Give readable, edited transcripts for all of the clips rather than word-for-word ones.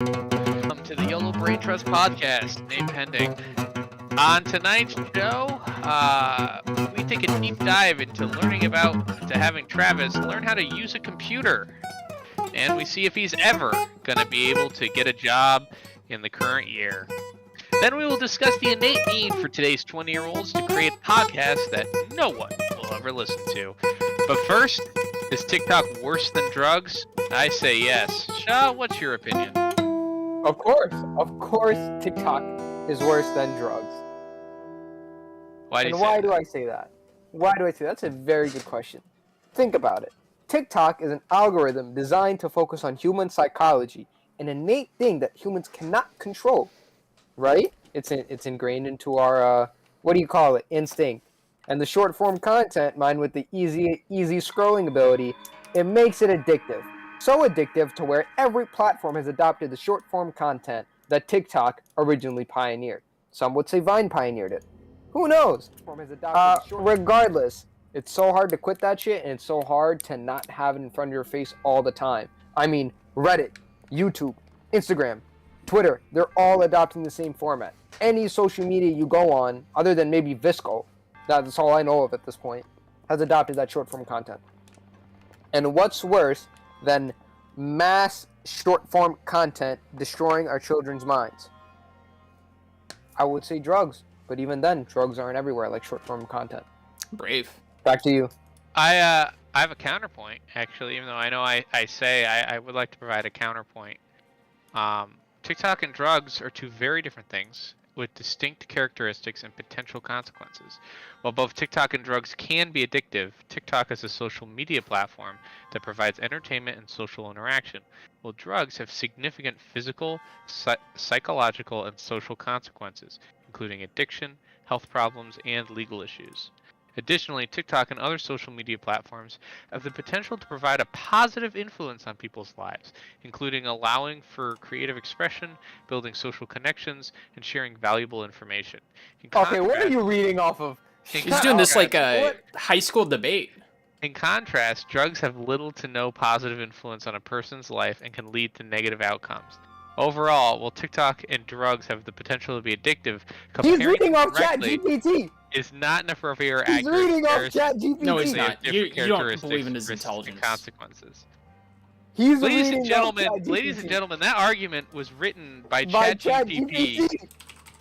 Welcome to the Yolo Braintrust podcast, name pending. On tonight's show, we take a deep dive into having Travis learn how to use a computer. And we see if he's ever going to be able to get a job in the current year. Then we will discuss the innate need for today's 20-year-olds to create a podcast that no one will ever listen to. But first, is TikTok worse than drugs? I say yes. Shaw, what's your opinion? Of course, TikTok is worse than drugs. Why do I say that? Why do I say that? That's a very good question. Think about it. TikTok is an algorithm designed to focus on human psychology, an innate thing that humans cannot control, right? It's ingrained into our instinct. And the short form content, mine with the easy scrolling ability, it makes it addictive. So addictive to where every platform has adopted the short form content that TikTok originally pioneered. Some would say Vine pioneered it. Who knows? Regardless, it's so hard to quit that shit, and it's so hard to not have it in front of your face all the time. I mean, Reddit, YouTube, Instagram, Twitter, they're all adopting the same format. Any social media you go on, other than maybe Visco, that's all I know of at this point, has adopted that short form content. And what's worse than mass short form content destroying our children's minds? I would say drugs, but even then, drugs aren't everywhere like short form content. Brave. Back to you. I have a counterpoint, actually, even though I know I would like to provide a counterpoint. TikTok and drugs are two very different things with distinct characteristics and potential consequences. While both TikTok and drugs can be addictive, TikTok is a social media platform that provides entertainment and social interaction, while drugs have significant physical, psychological, and social consequences, including addiction, health problems, and legal issues. Additionally, TikTok and other social media platforms have the potential to provide a positive influence on people's lives, including allowing for creative expression, building social connections, and sharing valuable information. Okay, what are you reading off of? He's doing this like a high school debate. In contrast, drugs have little to no positive influence on a person's life and can lead to negative outcomes. Overall, while TikTok and drugs have the potential to be addictive, he's reading off ChatGPT. Is not an appropriate or accurate reading off ChatGPT. No, he's not. You don't believe in his intelligence. And consequences. Ladies and gentlemen, that argument was written by ChatGPT,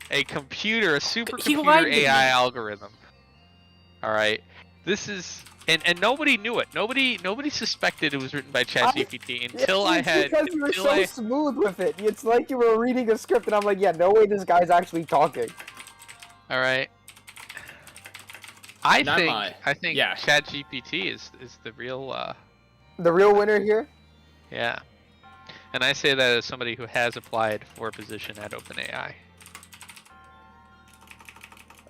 a supercomputer AI algorithm. All right, this is and nobody knew it. Nobody suspected it was written by ChatGPT until I had. Because you were so smooth with it. It's like you were reading a script, and I'm like, yeah, no way, this guy's actually talking. All right. I think yeah. ChatGPT is the real winner here. Yeah, and I say that as somebody who has applied for a position at OpenAI.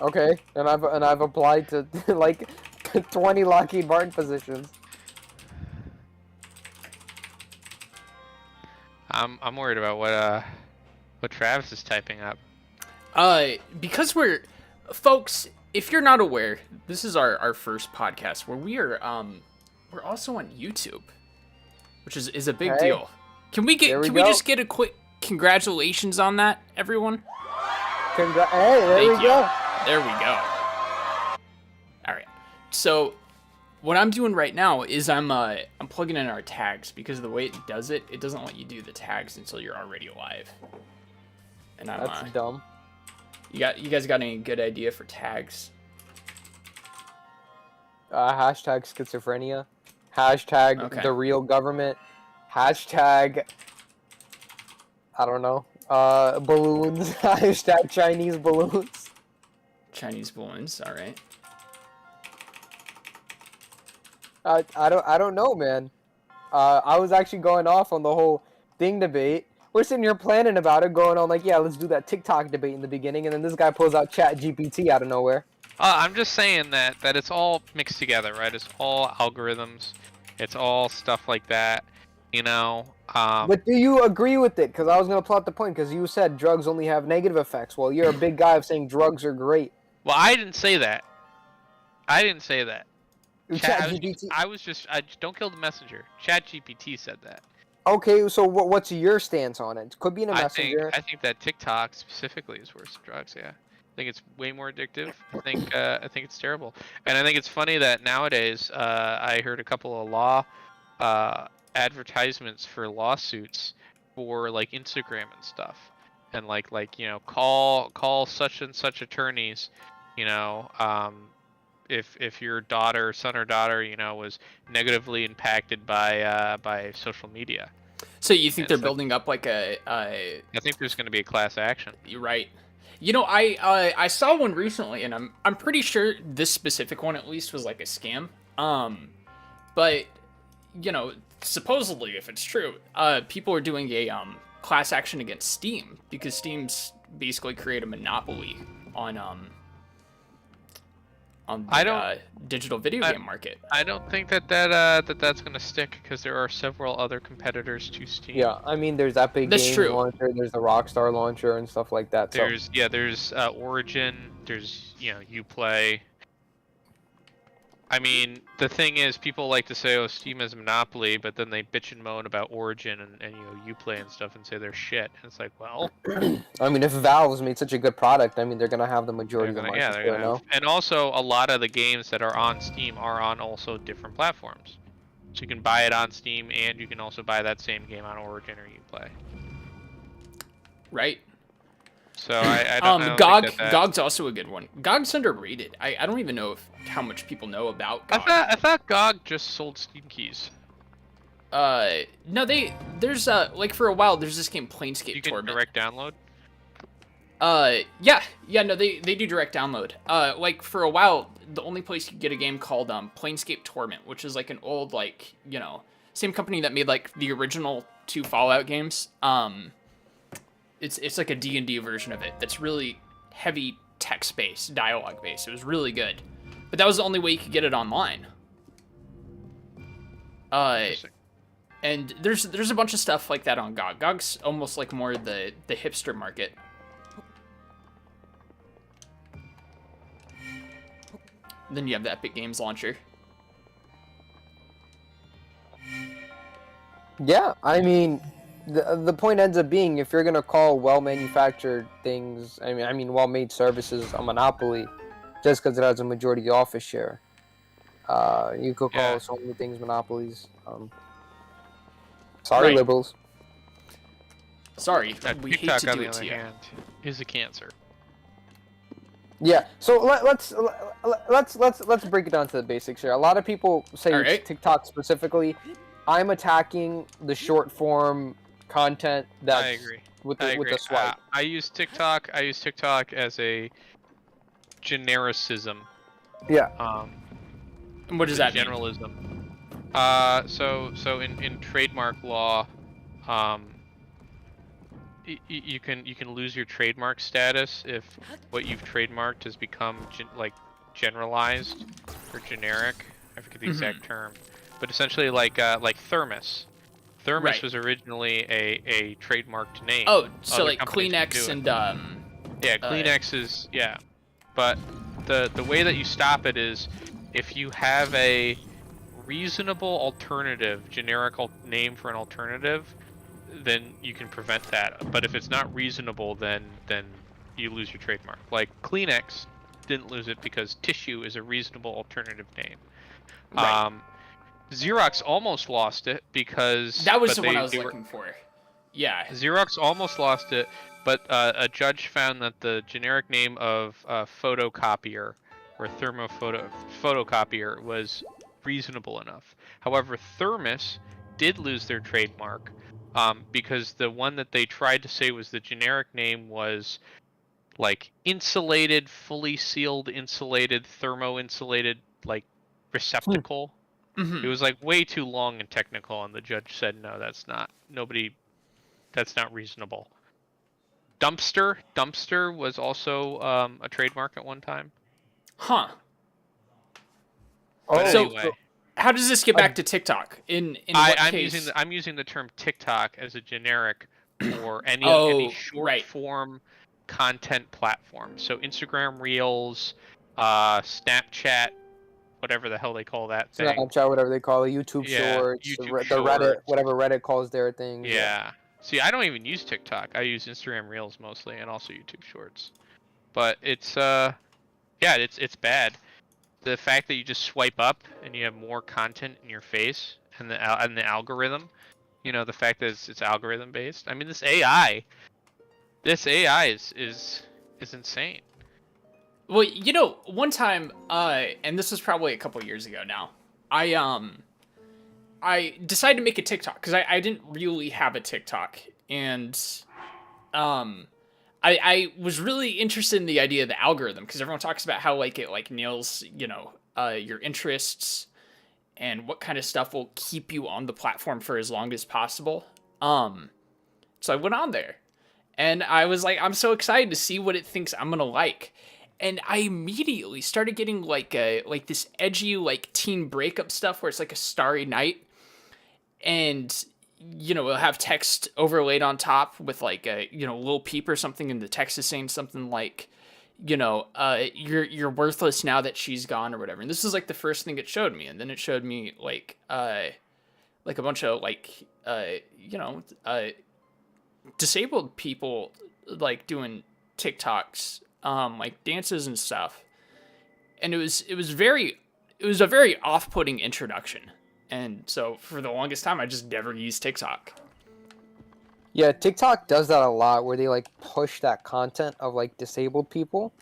Okay, and I've applied to like 20 Lockheed Martin positions. I'm worried about what Travis is typing up. Because folks, if you're not aware, this is our first podcast where we're also on YouTube, which is a big deal. Can we just get a quick congratulations on that, everyone? Hey, there we go. There we go. All right. So what I'm doing right now is I'm plugging in our tags, because of the way it does it, it doesn't let you do the tags until you're already live. And that's dumb. You guys got any good idea for tags? Hashtag schizophrenia. Hashtag the real government. Hashtag, I don't know. Balloons. Hashtag Chinese balloons. Chinese balloons. All right. I don't know, man. I was actually going off on the whole thing debate. We're sitting here planning about it, going on like, yeah, let's do that TikTok debate in the beginning, and then this guy pulls out ChatGPT out of nowhere. I'm just saying that it's all mixed together, right? It's all algorithms. It's all stuff like that, you know. But do you agree with it? Because I was going to plot the point, because you said drugs only have negative effects. Well, you're a big guy of saying drugs are great. Well, I didn't say that. ChatGPT. I just don't kill the messenger. ChatGPT said that. Okay, so what's your stance on it? Could be in a messenger. I think that TikTok specifically is worse than drugs. Yeah, I think it's way more addictive. I think it's terrible, and I think it's funny that nowadays I heard a couple of law advertisements for lawsuits for like Instagram and stuff, and call such and such attorneys, you know, if your daughter, son or daughter, was negatively impacted by social media. So you think And they're it's like, building up like a I think there's going to be a class action. You're right. I saw one recently, and I'm pretty sure this specific one at least was like a scam. But supposedly, if it's true, people are doing a class action against Steam because Steam's basically create a monopoly on the digital video game market. I don't think that's going to stick because there are several other competitors to Steam. Yeah, I mean, there's Epic Games launcher, there's the Rockstar launcher and stuff like that. There's Origin, there's Uplay. I mean, the thing is, people like to say, "Oh, Steam is a monopoly," but then they bitch and moan about Origin and Uplay and stuff and say they're shit. And it's like, well, I mean, if Valve's made such a good product, I mean, they're gonna have the majority of the market share, no? And also, a lot of the games that are on Steam are on also different platforms. So you can buy it on Steam, and you can also buy that same game on Origin or Uplay. Right. So I don't GOG's also a good one. GOG's underrated. I don't even know how much people know about GOG. I thought GOG just sold Steam keys. No, there's like for a while there's this game Planescape Torment. You can direct download? Yeah, no, they do direct download. Like for a while the only place you could get a game called Planescape Torment, which is like an old same company that made like the original 2 Fallout games. It's like a D&D version of it that's really heavy text-based, dialogue-based. It was really good. But that was the only way you could get it online. And there's a bunch of stuff like that on GOG. GOG's almost like more the hipster market. Then you have the Epic Games launcher. Yeah, I mean, the point ends up being, if you're gonna call well-manufactured things, I mean well-made services a monopoly, just because it has a majority office share, you could call so many things monopolies. Sorry, liberals. Sorry, we hate TikTok, to do on it the to other you. hand, is a cancer. Yeah, so let's break it down to the basics here. A lot of people say it's TikTok specifically. I'm attacking the short form content that's I agree. with the swipe. I use TikTok as a genericism. Yeah. And what does that mean? Generalism. So in trademark law, you can lose your trademark status if what you've trademarked has become generalized or generic. I forget the exact term, but essentially like Thermos. Thermos was originally a trademarked name. Oh, so Other like companies can Kleenex do and yeah, Kleenex is but the way that you stop it is if you have a reasonable alternative, generic name for an alternative, then you can prevent that. But if it's not reasonable, then you lose your trademark. Like Kleenex didn't lose it because tissue is a reasonable alternative name. Right. Xerox almost lost it because that was the one I was looking for. Yeah. Xerox almost lost it, but a judge found that the generic name of photocopier or photocopier was reasonable enough. However, Thermos did lose their trademark because the one that they tried to say was the generic name was like insulated, fully sealed, insulated, thermo-insulated, like receptacle. It was like way too long and technical, and the judge said, no, that's not reasonable. Dumpster was also a trademark at one time. Huh. But so, anyway, how does this get back to TikTok? I'm using the term TikTok as a generic for any short form content platform. So Instagram Reels, Snapchat, whatever the hell they call that thing. Snapchat, whatever they call it, YouTube Yeah, Shorts, YouTube the Reddit, Shorts. whatever Reddit calls their things. Yeah. See, I don't even use TikTok. I use Instagram Reels mostly, and also YouTube Shorts. But it's yeah, it's bad. The fact that you just swipe up and you have more content in your face, and the algorithm, you know, the fact that it's algorithm based. I mean, this AI is insane. Well, you know, one time, and this was probably a couple years ago now, I decided to make a TikTok because I didn't really have a TikTok, and I was really interested in the idea of the algorithm because everyone talks about how like it like nails, you know, your interests and what kind of stuff will keep you on the platform for as long as possible. So I went on there and I was like, I'm so excited to see what it thinks I'm gonna like. And I immediately started getting like this edgy like teen breakup stuff where it's like a starry night, and you know, we'll have text overlaid on top with like a, you know, Lil Peep or something, and the text is saying something like, you know, you're worthless now that she's gone or whatever. And this is like the first thing it showed me, and then it showed me like a bunch of like you know, disabled people like doing TikToks, like dances and stuff. And it was a very off-putting introduction. And so for the longest time, I just never used TikTok. Yeah, TikTok does that a lot, where they like push that content of like disabled people.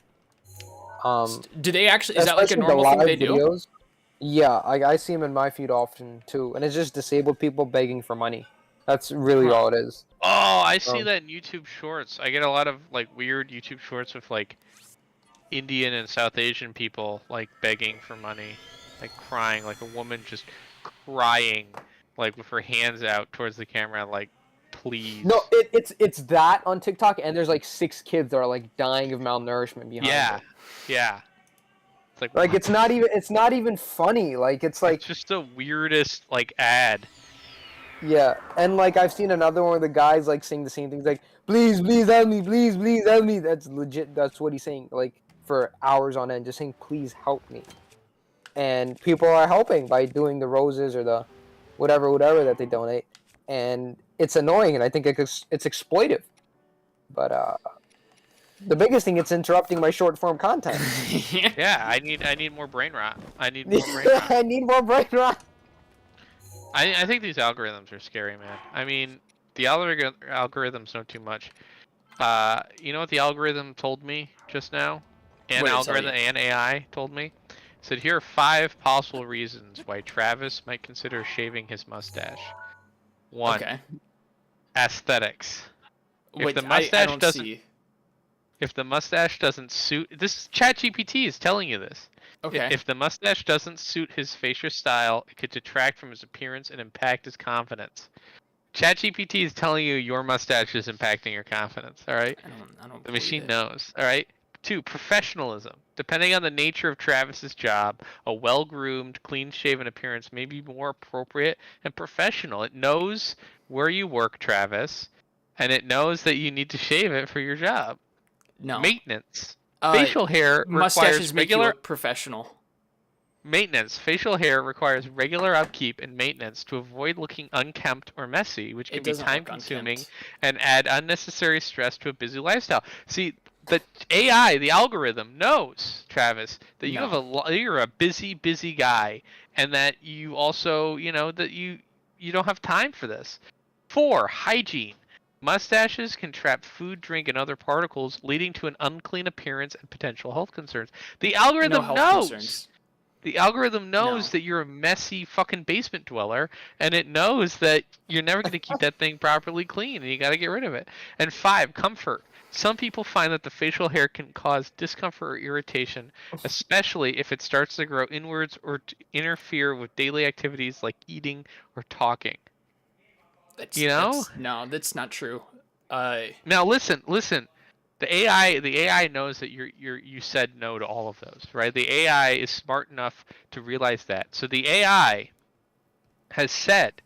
Do they actually? Is that like a Especially the normal thing live they do? videos. Yeah, I see them in my feed often too, and it's just disabled people begging for money. That's really all it is. Oh, I see that in YouTube Shorts. I get a lot of like weird YouTube Shorts with like Indian and South Asian people like begging for money, like crying, like a woman just crying, like with her hands out towards the camera, like please. No, it's that on TikTok, and there's like 6 kids that are like dying of malnourishment behind Yeah, it. yeah. It's like Like it's not even funny. Like it's like it's just the weirdest like ad. yeah, and like I've seen another one where the guy's like saying the same things, like please help me, please help me. That's legit. That's what he's saying, like for hours on end, just saying please help me. And people are helping by doing the roses or the whatever that they donate, and it's annoying, and I think it's exploitive. But the biggest thing, it's interrupting my short form content. Yeah, I need more brain rot. I need more brain rot. I need more brain rot. I think these algorithms are scary, man. I mean, the algorithms know too much. You know what the algorithm told me just now? And algorithm and AI told me? It said here are 5 possible reasons why Travis might consider shaving his mustache. 1. Okay. Aesthetics. If Wait, the mustache I doesn't see. if the mustache doesn't suit, this ChatGPT is telling you this. Okay. If the mustache doesn't suit his facial style, it could detract from his appearance and impact his confidence. ChatGPT is telling you your mustache is impacting your confidence, all right? I don't The machine knows, all right? 2, professionalism. Depending on the nature of Travis's job, a well-groomed, clean-shaven appearance may be more appropriate and professional. It knows where you work, Travis, and it knows that you need to shave it for your job. No. Maintenance. Facial hair mustaches requires make you regular look professional. maintenance. Facial hair requires regular upkeep and maintenance to avoid looking unkempt or messy, which can be time-consuming and add unnecessary stress to a busy lifestyle. See, the AI, the algorithm, knows, Travis, that you have you're a busy guy, and that you also, you know, that you don't have time for this. 4, hygiene. Mustaches can trap food, drink, and other particles, leading to an unclean appearance and potential health concerns. The algorithm knows. The algorithm knows that you're a messy fucking basement dweller, and it knows that you're never going to keep that thing properly clean, and you got to get rid of it. And 5, comfort. Some people find that the facial hair can cause discomfort or irritation, especially if it starts to grow inwards or to interfere with daily activities like eating or talking. No, that's not true. Now listen. The AI knows that you said no to all of those, right? The AI is smart enough to realize that. So the AI has said,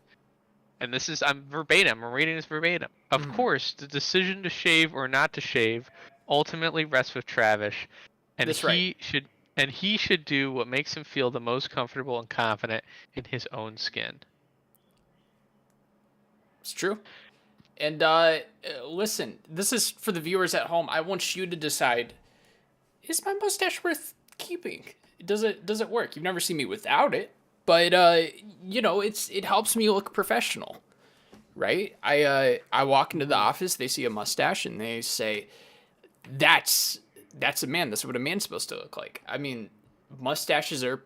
and this is I'm reading this verbatim. Of course, the decision to shave or not to shave ultimately rests with Travis, and and he should do what makes him feel the most comfortable and confident in his own skin. It's true. And listen, this is for the viewers at home. I want you to decide: is my mustache worth keeping? Does it work? You've never seen me without it, but it helps me look professional, right? I walk into the office, they see a mustache, and they say, "That's a man. That's what a man's supposed to look like." I mean, mustaches are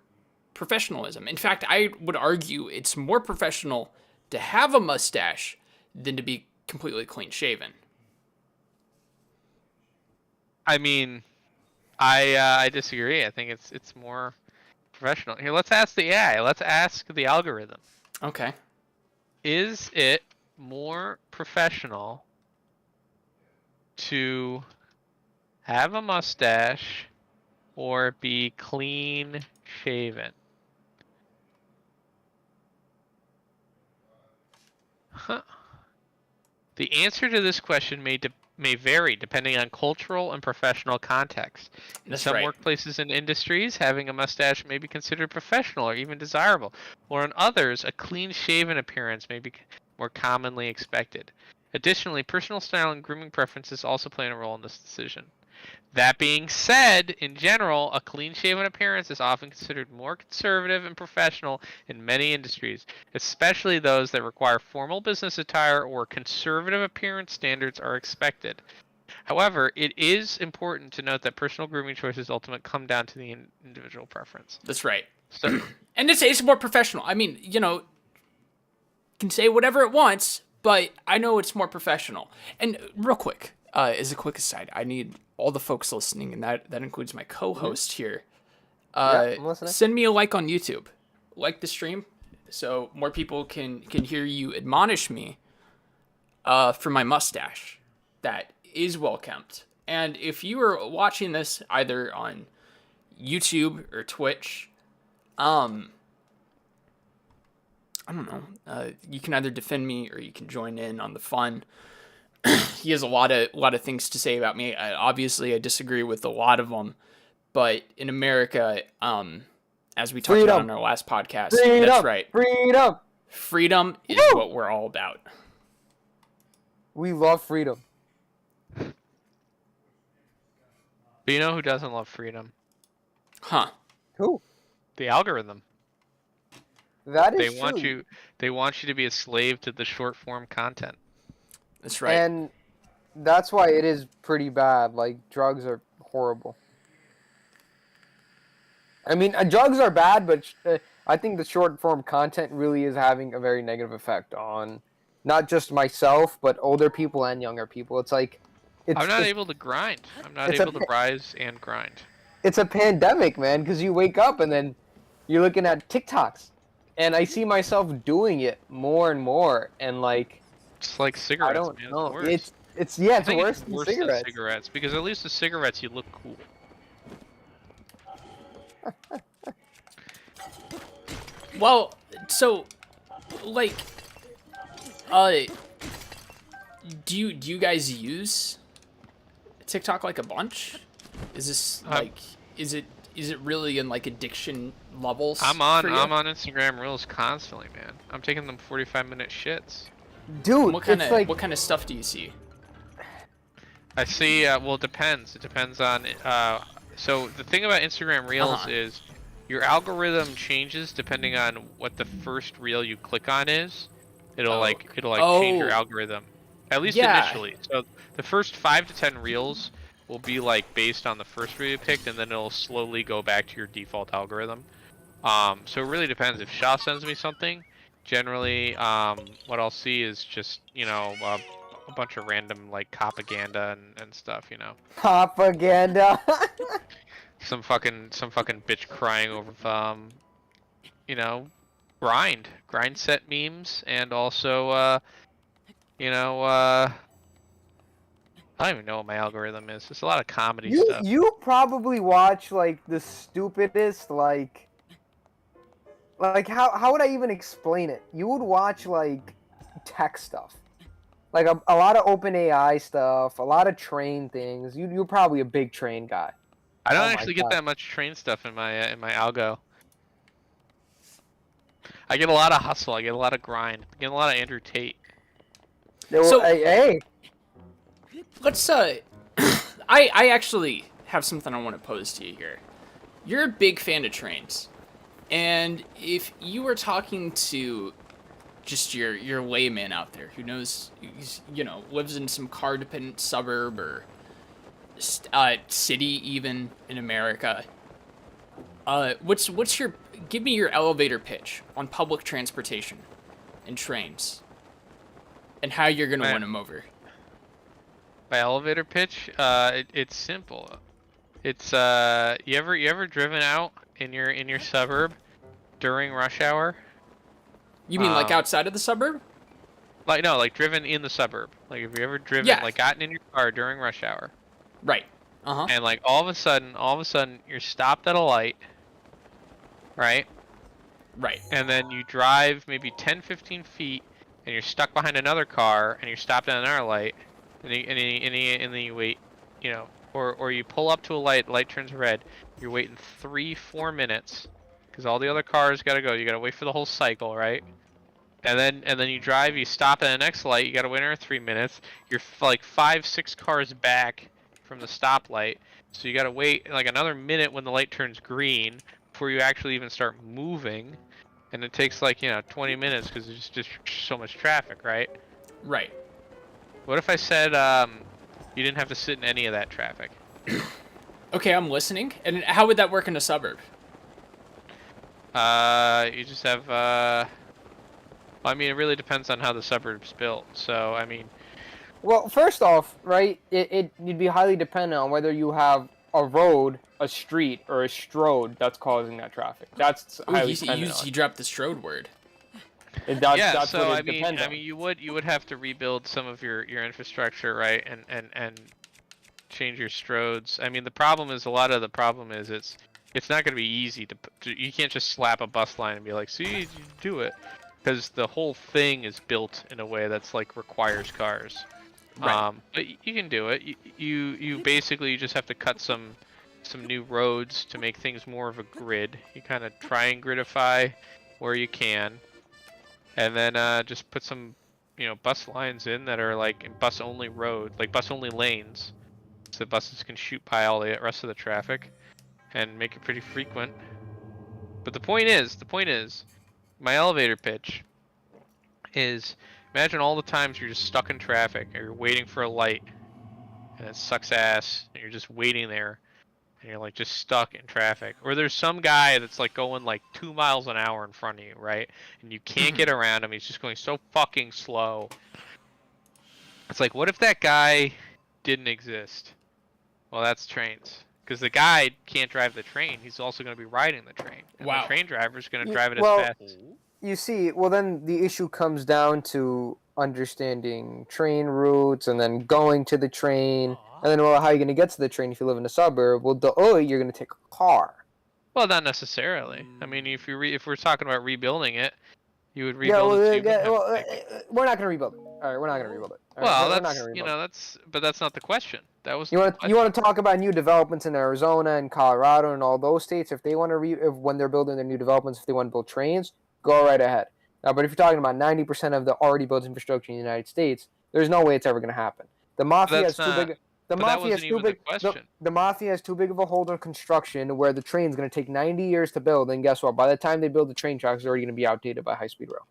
professionalism. In fact, I would argue it's more professional to have a mustache than to be completely clean shaven. I mean, I disagree. I think it's more professional. Here, let's ask the AI. Let's ask the algorithm. Okay. Is it more professional to have a mustache or be clean shaven? Huh. The answer to this question may vary depending on cultural and professional context. In some workplaces and industries, having a mustache may be considered professional or even desirable, or in others, a clean-shaven appearance may be more commonly expected. Additionally, personal style and grooming preferences also play a role in this decision. That being said, in general, a clean-shaven appearance is often considered more conservative and professional in many industries, especially those that require formal business attire or conservative appearance standards are expected. However, it is important to note that personal grooming choices ultimately come down to the individual preference. That's right. So, and it's more professional. I mean, can say whatever it wants, but I know it's more professional. And real quick, as a quick aside, I need all the folks listening, and that includes my co-host here. I'm listening. Send me a like on YouTube. Like the stream so more people can hear you admonish me for my mustache that is well kept. And if you are watching this either on YouTube or Twitch, I don't know. You can either defend me or you can join in on the fun. He has a lot of things to say about me. Obviously, I disagree with a lot of them, but in America, as we talked about on our last podcast, that's right. Freedom is what we're all about. We love freedom. But you know who doesn't love freedom? Huh? Who? The algorithm. That is true. They want you to be a slave to the short form content. That's right. And that's why it is pretty bad. Like, drugs are horrible. I mean, drugs are bad, but I think the short form content really is having a very negative effect on not just myself, but older people and younger people. It's like... I'm not able to grind. I'm not able to rise and grind. It's a pandemic, man, because you wake up and then you're looking at TikToks. And I see myself doing it more and more, and like... It's like cigarettes, I don't man. know. It's It's worse than cigarettes. Because at least the cigarettes you look cool. Well, so, like, do you guys use TikTok like a bunch? Is this like is it really in like addiction levels? I'm on Instagram Reels constantly, man. I'm taking them 45-minute shits. Dude, what kind of stuff do you see? I see. Well, it depends. It depends on. So the thing about Instagram Reels is your algorithm changes depending on what the first reel you click on is. It'll change your algorithm, at least initially. So the first 5 to 10 reels will be like based on the first reel you picked, and then it'll slowly go back to your default algorithm. So it really depends. If Shaw sends me something, generally, what I'll see is just a bunch of random like propaganda and stuff. Propaganda. some fucking bitch crying over grind set memes, and also I don't even know what my algorithm is. There's a lot of comedy stuff. You probably watch like the stupidest like how would I even explain it? You would watch like tech stuff. Like a lot of OpenAI stuff, a lot of train things. You're probably a big train guy. I don't Oh my actually get God. that much train stuff in my algo. I get a lot of hustle. I get a lot of grind. I get a lot of Andrew Tate. So Hey, let's I actually have something I want to pose to you here. You're a big fan of trains, and if you were talking to just your layman out there who knows, lives in some car dependent suburb or city even in America, what's your give me your elevator pitch on public transportation and trains and how you're gonna My, win them over. my elevator pitch, it's simple. It's you ever driven out in your suburb during rush hour? You mean like Um, outside of the suburb? like no, like driven in the suburb. Like have you ever driven, Yeah. like gotten in your car during rush hour, Right. Uh huh. and like all of a sudden, you're stopped at a light, right? Right. And then you drive maybe 10, 15 feet, and you're stuck behind another car, and you're stopped at another light, and then you wait, or you pull up to a light, the light turns red, you're waiting 3, 4 minutes, because all the other cars gotta go. You gotta wait for the whole cycle, right? And then you drive, you stop at the next light, you gotta wait another 3 minutes. You're like 5, 6 cars back from the stoplight, so you gotta wait like another minute when the light turns green before you actually even start moving. And it takes like 20 minutes because there's just so much traffic, right? Right. What if I said you didn't have to sit in any of that traffic? Okay, I'm listening. And how would that work in a suburb? You just have I mean, it really depends on how the suburb's built. So I mean, well, first off, right, you'd be highly dependent on whether you have a road, a street, or a strode that's causing that traffic. That's Ooh, highly you dependent on. dropped the strode word. That's so what I it mean, depends I on. mean, you would have to rebuild some of your infrastructure, right? And change your stroads. I mean, the problem is it's not going to be easy you can't just slap a bus line and be like, see, you do it, because the whole thing is built in a way that's like requires cars. Right. But you can do it. You basically you just have to cut some new roads to make things more of a grid. You kind of try and gridify where you can, and then just put some bus lines in that are like bus only road, like bus only lanes, so the buses can shoot by all the rest of the traffic and make it pretty frequent. But the point is, my elevator pitch is, imagine all the times you're just stuck in traffic or you're waiting for a light and it sucks ass and you're just waiting there and you're like just stuck in traffic, or there's some guy that's like going like 2 miles an hour in front of you, right? And you can't get around him, he's just going so fucking slow. It's like, what if that guy didn't exist? Well, that's trains, because the guy can't drive the train, he's also going to be riding the train, and Wow. the train driver's going to drive it as Well, fast. you see, well then the issue comes down to understanding train routes and then going to the train, and then well, how are you going to get to the train if you live in a suburb? Well, you're going to take a car. Well, not necessarily. I mean, if we're talking about rebuilding it, you would Yeah, rebuild well, it so you wouldn't have to take. we're not going to rebuild it. All right, we're not going to rebuild it. All right, Well, we're not going to that's rebuild it. but that's not the question. That was You the want question. to talk about new developments in Arizona and Colorado and all those states? If they want to when they're building their new developments, if they want to build trains, go right ahead. Now, but if you're talking about 90% of the already built infrastructure in the United States, there's no way it's ever going to happen. The mafia That's has too not. big. The But that mafia wasn't has too even the big. question. The mafia has too big of a hold on construction, where the train's going to take 90 years to build, and guess what? By the time they build the train tracks, it's already going to be outdated by high-speed rail.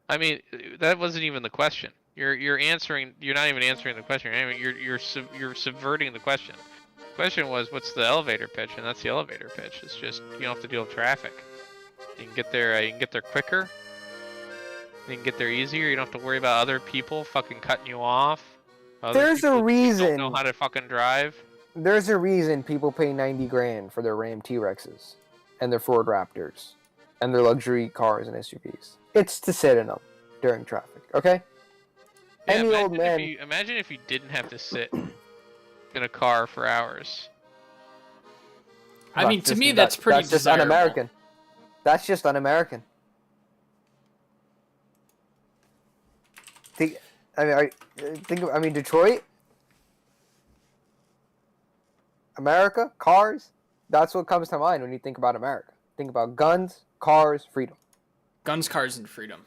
I mean, that wasn't even the question. You're answering. You're not even answering the question. You're subverting the question. The question was, what's the elevator pitch? And that's the elevator pitch. It's just you don't have to deal with traffic. You can get there. You can get there quicker. You can get there easier. You don't have to worry about other people fucking cutting you off. There's a People who reason. don't know how to fucking drive. There's a reason people pay 90 grand for their Ram T-Rexes and their Ford Raptors and their luxury cars and SUVs. It's to sit in them during traffic, okay? Yeah, Any old man. Imagine if you didn't have to sit in a car for hours. I mean, to me, that's pretty That's just desirable. un-American. That's just un-American. I mean, Detroit. America, cars. That's what comes to mind when you think about America. Think about guns, cars, freedom. Guns, cars, and freedom.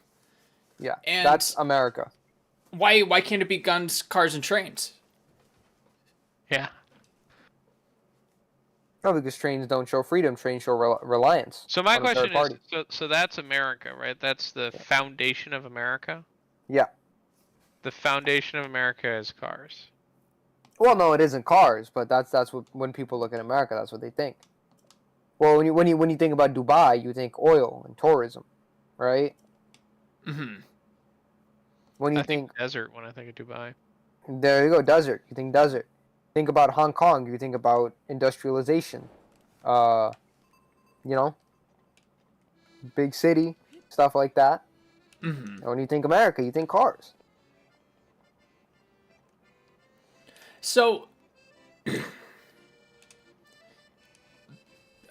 Yeah, And that's America. Why can't it be guns, cars, and trains? Yeah. No, because trains don't show freedom. Trains show reliance. So my on a third question is, party. so that's America, right? That's the foundation of America. Yeah. The foundation of America is cars. Well, no, it isn't cars, but that's what when people look at America, that's what they think. Well, when you think about Dubai, you think oil and tourism, right? Mm-hmm. When you I think desert when I think of Dubai. there you go, desert. You think desert. Think about Hong Kong. You think about industrialization. You know, big city, stuff like that. Mm-hmm. And when you think America, you think cars. So,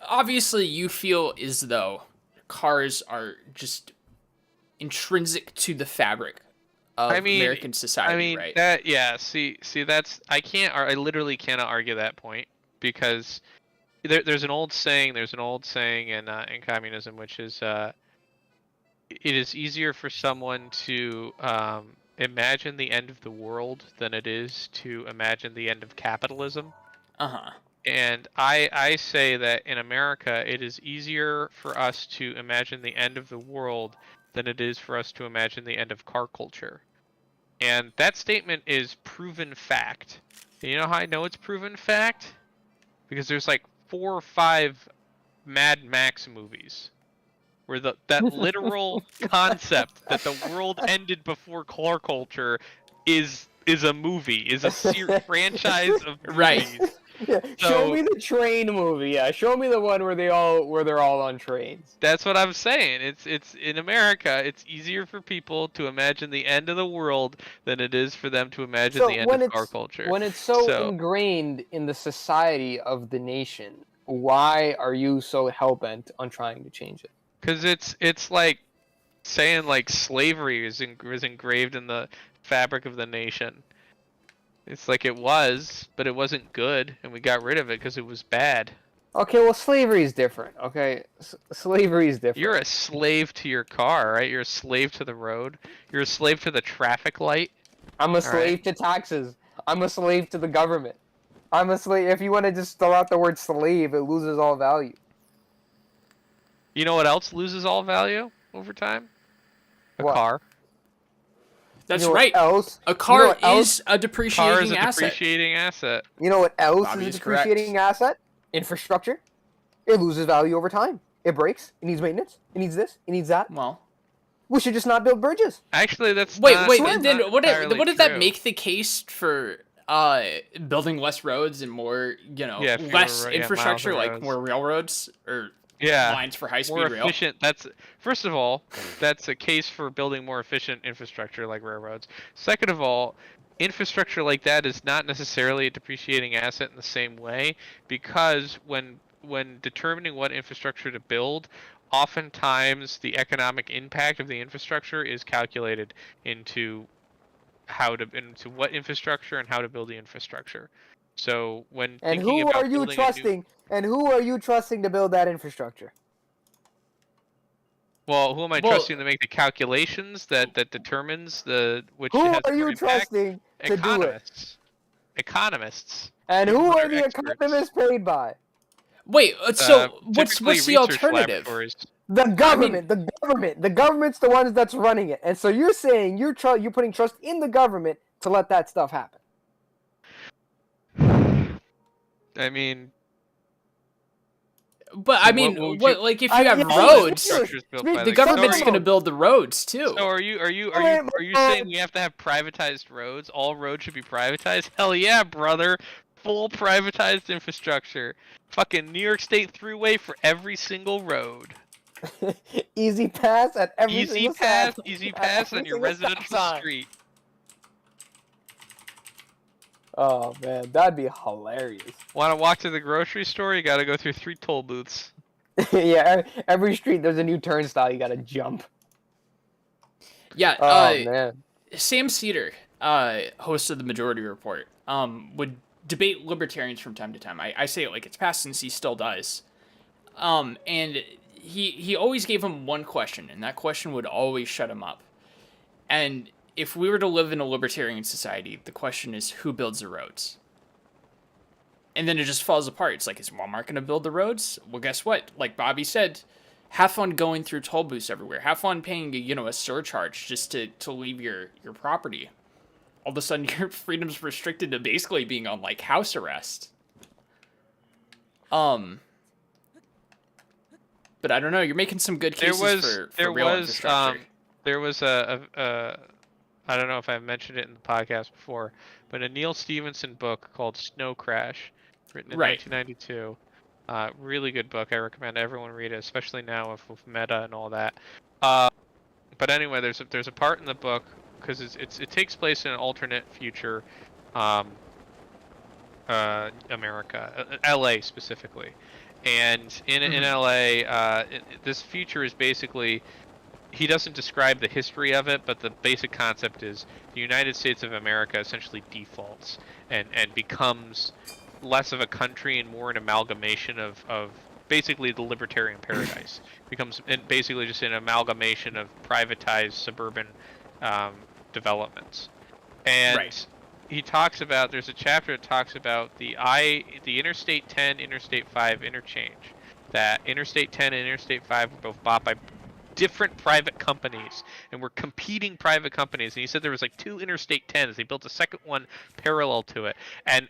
obviously, you feel as though cars are just intrinsic to the fabric of American society, right? That see that's I literally cannot argue that point because there's an old saying in communism which is it is easier for someone to imagine the end of the world than it is to imagine the end of capitalism. Uh-huh. And I say that in America it is easier for us to imagine the end of the world than it is for us to imagine the end of car culture. And that statement is proven fact. And you know how I know it's proven fact? Because there's like 4 or 5 Mad Max movies where that literal concept that the world ended before car culture is a movie, is a franchise of movies. Right. Yeah, show me the train movie. Yeah, show me the one where they're all on trains. That's what I'm saying. It's in America. It's easier for people to imagine the end of the world than it is for them to imagine the end of car culture. When it's so ingrained in the society of the nation, why are you so hell-bent on trying to change it? Because it's like saying like slavery is engraved in the fabric of the nation. It's like it was, but it wasn't good, and we got rid of it because it was bad. Okay, well, slavery is different. Okay, slavery is different. You're a slave to your car, right? You're a slave to the road. You're a slave to the traffic light. I'm a slave to taxes. I'm a slave to the government. I'm a slave. If you want to just spell out the word slave, it loses all value. You know what else loses all value over time? A What? car. That's you know right. Else? A car you know is a depreciating car is a asset. depreciating asset. You know what else Bobby is is a depreciating asset? Infrastructure. It loses value over time. It breaks. It needs maintenance. It needs this. It needs that. Well, We should just not build bridges. Actually, that's wait. not Then what entirely did that true. make the case for building less roads and more, less infrastructure, miles of like roads. more railroads or Yeah. lines for high More speed rail? efficient. First of all, that's a case for building more efficient infrastructure like railroads. Second of all, infrastructure like that is not necessarily a depreciating asset in the same way, because when determining what infrastructure to build, oftentimes the economic impact of the infrastructure is calculated into what infrastructure and how to build the infrastructure. So when And thinking who about are you building trusting? And who are you trusting to build that infrastructure? Well, who am I Well- trusting to make the calculations that determines which Who has are more you impact? trusting to do it? Economists. And People who that are the experts. economists paid by? Wait, so what's Typically the research alternative? laboratories. The government. The government's the ones that's running it. And so you're saying you're putting trust in the government to let that stuff happen. I mean, But So I mean, what would what you- like if I- you have yeah, roads, infrastructure's built by the the government's so going to build the roads too. So are you saying we have to have privatized roads? All roads should be privatized? Hell yeah, brother! Full privatized infrastructure. Fucking New York State Thruway for every single road. Easy pass at every Easy single pass, stop. easy At pass every on your single stop residential sign. street. Oh man, that'd be hilarious. Want to walk to the grocery store? You gotta go through 3 toll booths. Yeah, every street there's a new turnstile you gotta jump. Yeah, Oh man. Sam Cedar, host of the Majority Report, would debate libertarians from time to time. I say it like it's past since he still does. And he always gave him one question, and that question would always shut him up. And if we were to live in a libertarian society, the question is, who builds the roads? And then it just falls apart. It's like, is Walmart going to build the roads? Well, guess what? Like Bobby said, have fun going through toll booths everywhere. Have fun paying, a surcharge just to leave your property. All of a sudden, your freedom's restricted to basically being on, like, house arrest. But I don't know. You're making some good cases for real infrastructure. There was I don't know if I mentioned it in the podcast before, but a Neil Stephenson book called Snow Crash, written in 1992. Really good book. I recommend everyone read it, especially now with Meta and all that. But anyway, there's a part in the book, because it takes place in an alternate future, America, LA specifically, and in LA, this future is basically, he doesn't describe the history of it, but the basic concept is the United States of America essentially defaults and becomes less of a country and more an amalgamation of basically the libertarian paradise. Becomes basically just an amalgamation of privatized suburban developments. And he talks about, there's a chapter that talks about the Interstate 10, Interstate 5 interchange. That Interstate 10 and Interstate 5 were both bought by different private companies and were competing private companies, and he said there was like 2 Interstate 10s. They built a second one parallel to it, and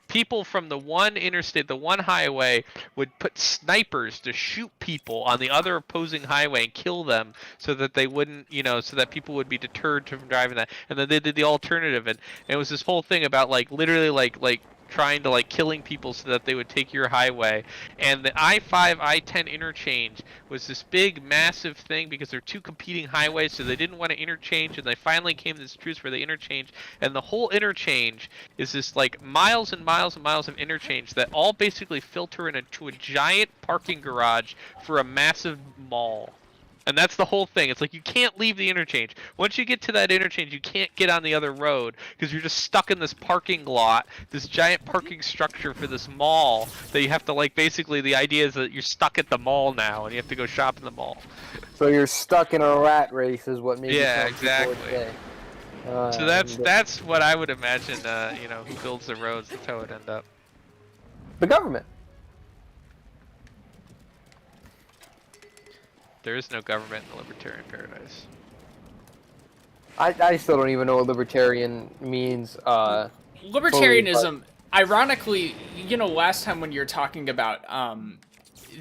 people from the one interstate, the one highway, would put snipers to shoot people on the other opposing highway and kill them, so that they wouldn't, so that people would be deterred from driving that. And then they did the alternative, and it was this whole thing about like literally like trying to like killing people so that they would take your highway. And the I-5 I-10 interchange was this big massive thing because they're 2 competing highways, so they didn't want to interchange, and they finally came to this truce where they interchange. And the whole interchange is this like miles and miles and miles of interchange that all basically filter into a giant parking garage for a massive mall. And that's the whole thing. It's like you can't leave the interchange. Once you get to that interchange, you can't get on the other road because you're just stuck in this parking lot, this giant parking structure for this mall that you have to, like, basically the idea is that you're stuck at the mall now and you have to go shop in the mall. So you're stuck in a rat race is what maybe yeah, some exactly. people would say. So that's what I would imagine, who builds the roads, that's how it would end up. The government. There is no government in the libertarian paradise. I still don't even know what libertarian means. Libertarianism, ironically, last time when you were talking about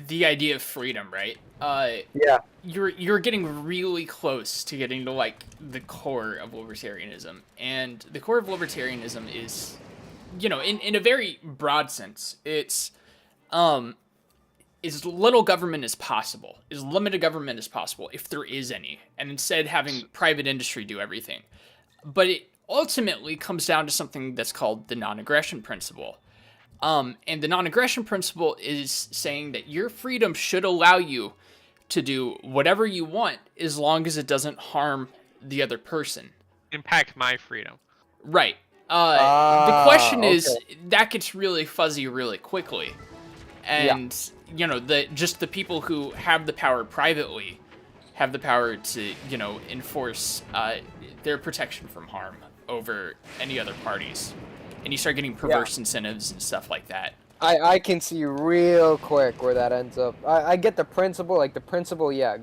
the idea of freedom, right? Yeah. You're getting really close to getting to like the core of libertarianism, and the core of libertarianism is, in a very broad sense, it's as little government as possible, as limited government as possible, if there is any, and instead having private industry do everything. But it ultimately comes down to something that's called the non-aggression principle. And the non-aggression principle is saying that your freedom should allow you to do whatever you want as long as it doesn't harm the other person. Impact my freedom. Right. The question is, that gets really fuzzy really quickly. And, the people who have the power privately have the power to, enforce their protection from harm over any other parties. And you start getting perverse incentives and stuff like that. I can see real quick where that ends up. I get the principle,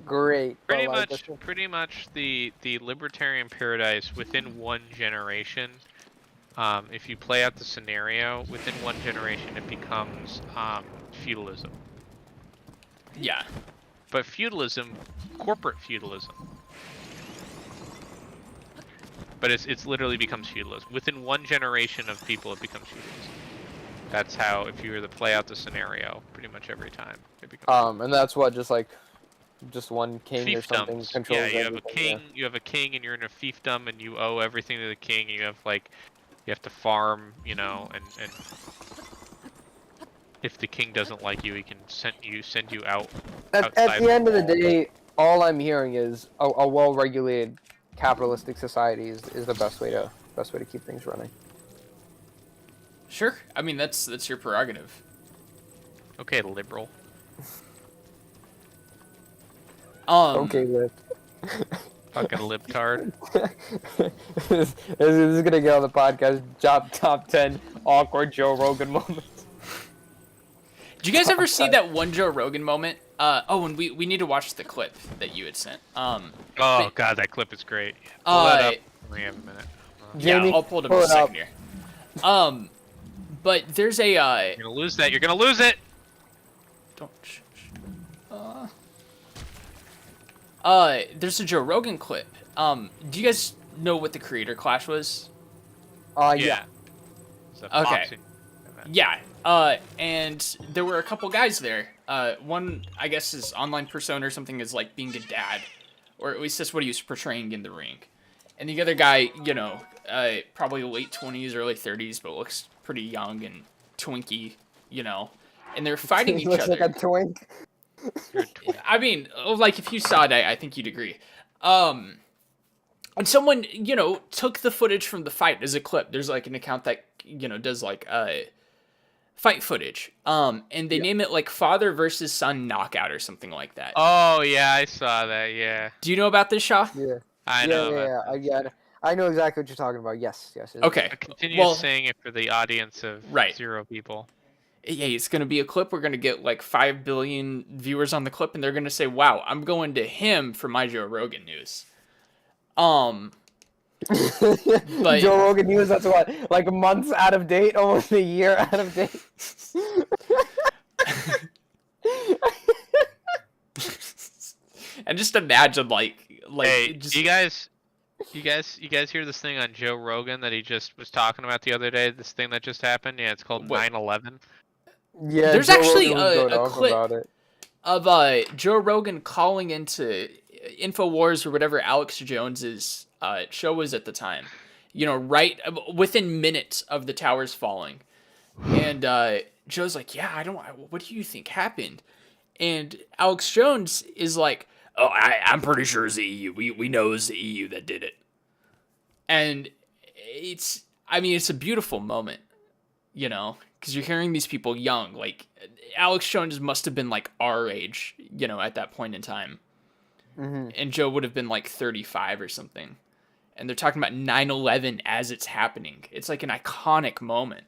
great. Pretty much the libertarian paradise within one generation. If you play out the scenario, within one generation it becomes feudalism. Yeah. But feudalism, corporate feudalism. But it's literally becomes feudalism. Within one generation of people it becomes feudalism. That's how, if you were to play out the scenario, pretty much every time it becomes and that's what, just one king fiefdoms. Or something controls you everything. have a king, you have a king and you're in a fiefdom and you owe everything to the king, and you have to farm, and if the king doesn't like you, he can send you out. At the end of the day, all I'm hearing is a well-regulated capitalistic society is the best way to keep things running. Sure. I mean, that's your prerogative. Okay, liberal. Okay, Liv. Fucking libtard. this is gonna get on the podcast. Top 10 awkward Joe Rogan moments. Did you guys ever see that one Joe Rogan moment? And we need to watch the clip that you had sent. Oh but- god, that clip is great. Pull that up. We have a minute. Jamie, yeah, I'll pull it up pull in a it up. second here. But there's a You're gonna lose that. You're gonna lose it. don't. There's a Joe Rogan clip. Do you guys know what the creator clash was? Yeah. It's a Okay. boxing event. Yeah. And there were a couple guys there. One, I guess, his online persona or something is like being a dad, or at least that's what he was portraying in the ring. And the other guy, you know, probably late 20s, early 30s, but looks pretty young and twinky, you know. And they're fighting He each looks other. like a twink. You're a twink. I mean, like if you saw it, I think you'd agree. And someone, you know, took the footage from the fight as a clip. There's like an account that, you know, does like fight footage. And they name it like father versus son knockout or something like that. Oh yeah, I saw that. Yeah, Do you know about this, Shaw? Yeah. I know. I know exactly what you're talking about. Yes. Okay. I continue Well, saying it for the audience of Right. 0 people. yeah, it's going to be a clip. We're going to get like 5 billion viewers on the clip, and they're going to say, wow, I'm going to him for my Joe Rogan news. But- Joe Rogan news, that's what, like months out of date, almost a year out of date. And just imagine like Hey, just, you guys hear this thing on Joe Rogan that he just was talking about the other day? This thing that just happened? Yeah, it's called What? 9/11. Yeah, There's Joe actually Rogan was going a off clip about it. of Joe Rogan calling into InfoWars or whatever Alex Jones's show was at the time. You know, right within minutes of the towers falling, and Joe's like, "Yeah, what do you think happened?" And Alex Jones is like, "Oh, I'm pretty sure it's the EU. We know it's the EU that did it." And it's a beautiful moment, you know, because you're hearing these people young. Like Alex Jones must have been like our age, you know, at that point in time. Mm-hmm. And Joe would have been like 35 or something. And they're talking about 9/11 as it's happening. It's like an iconic moment.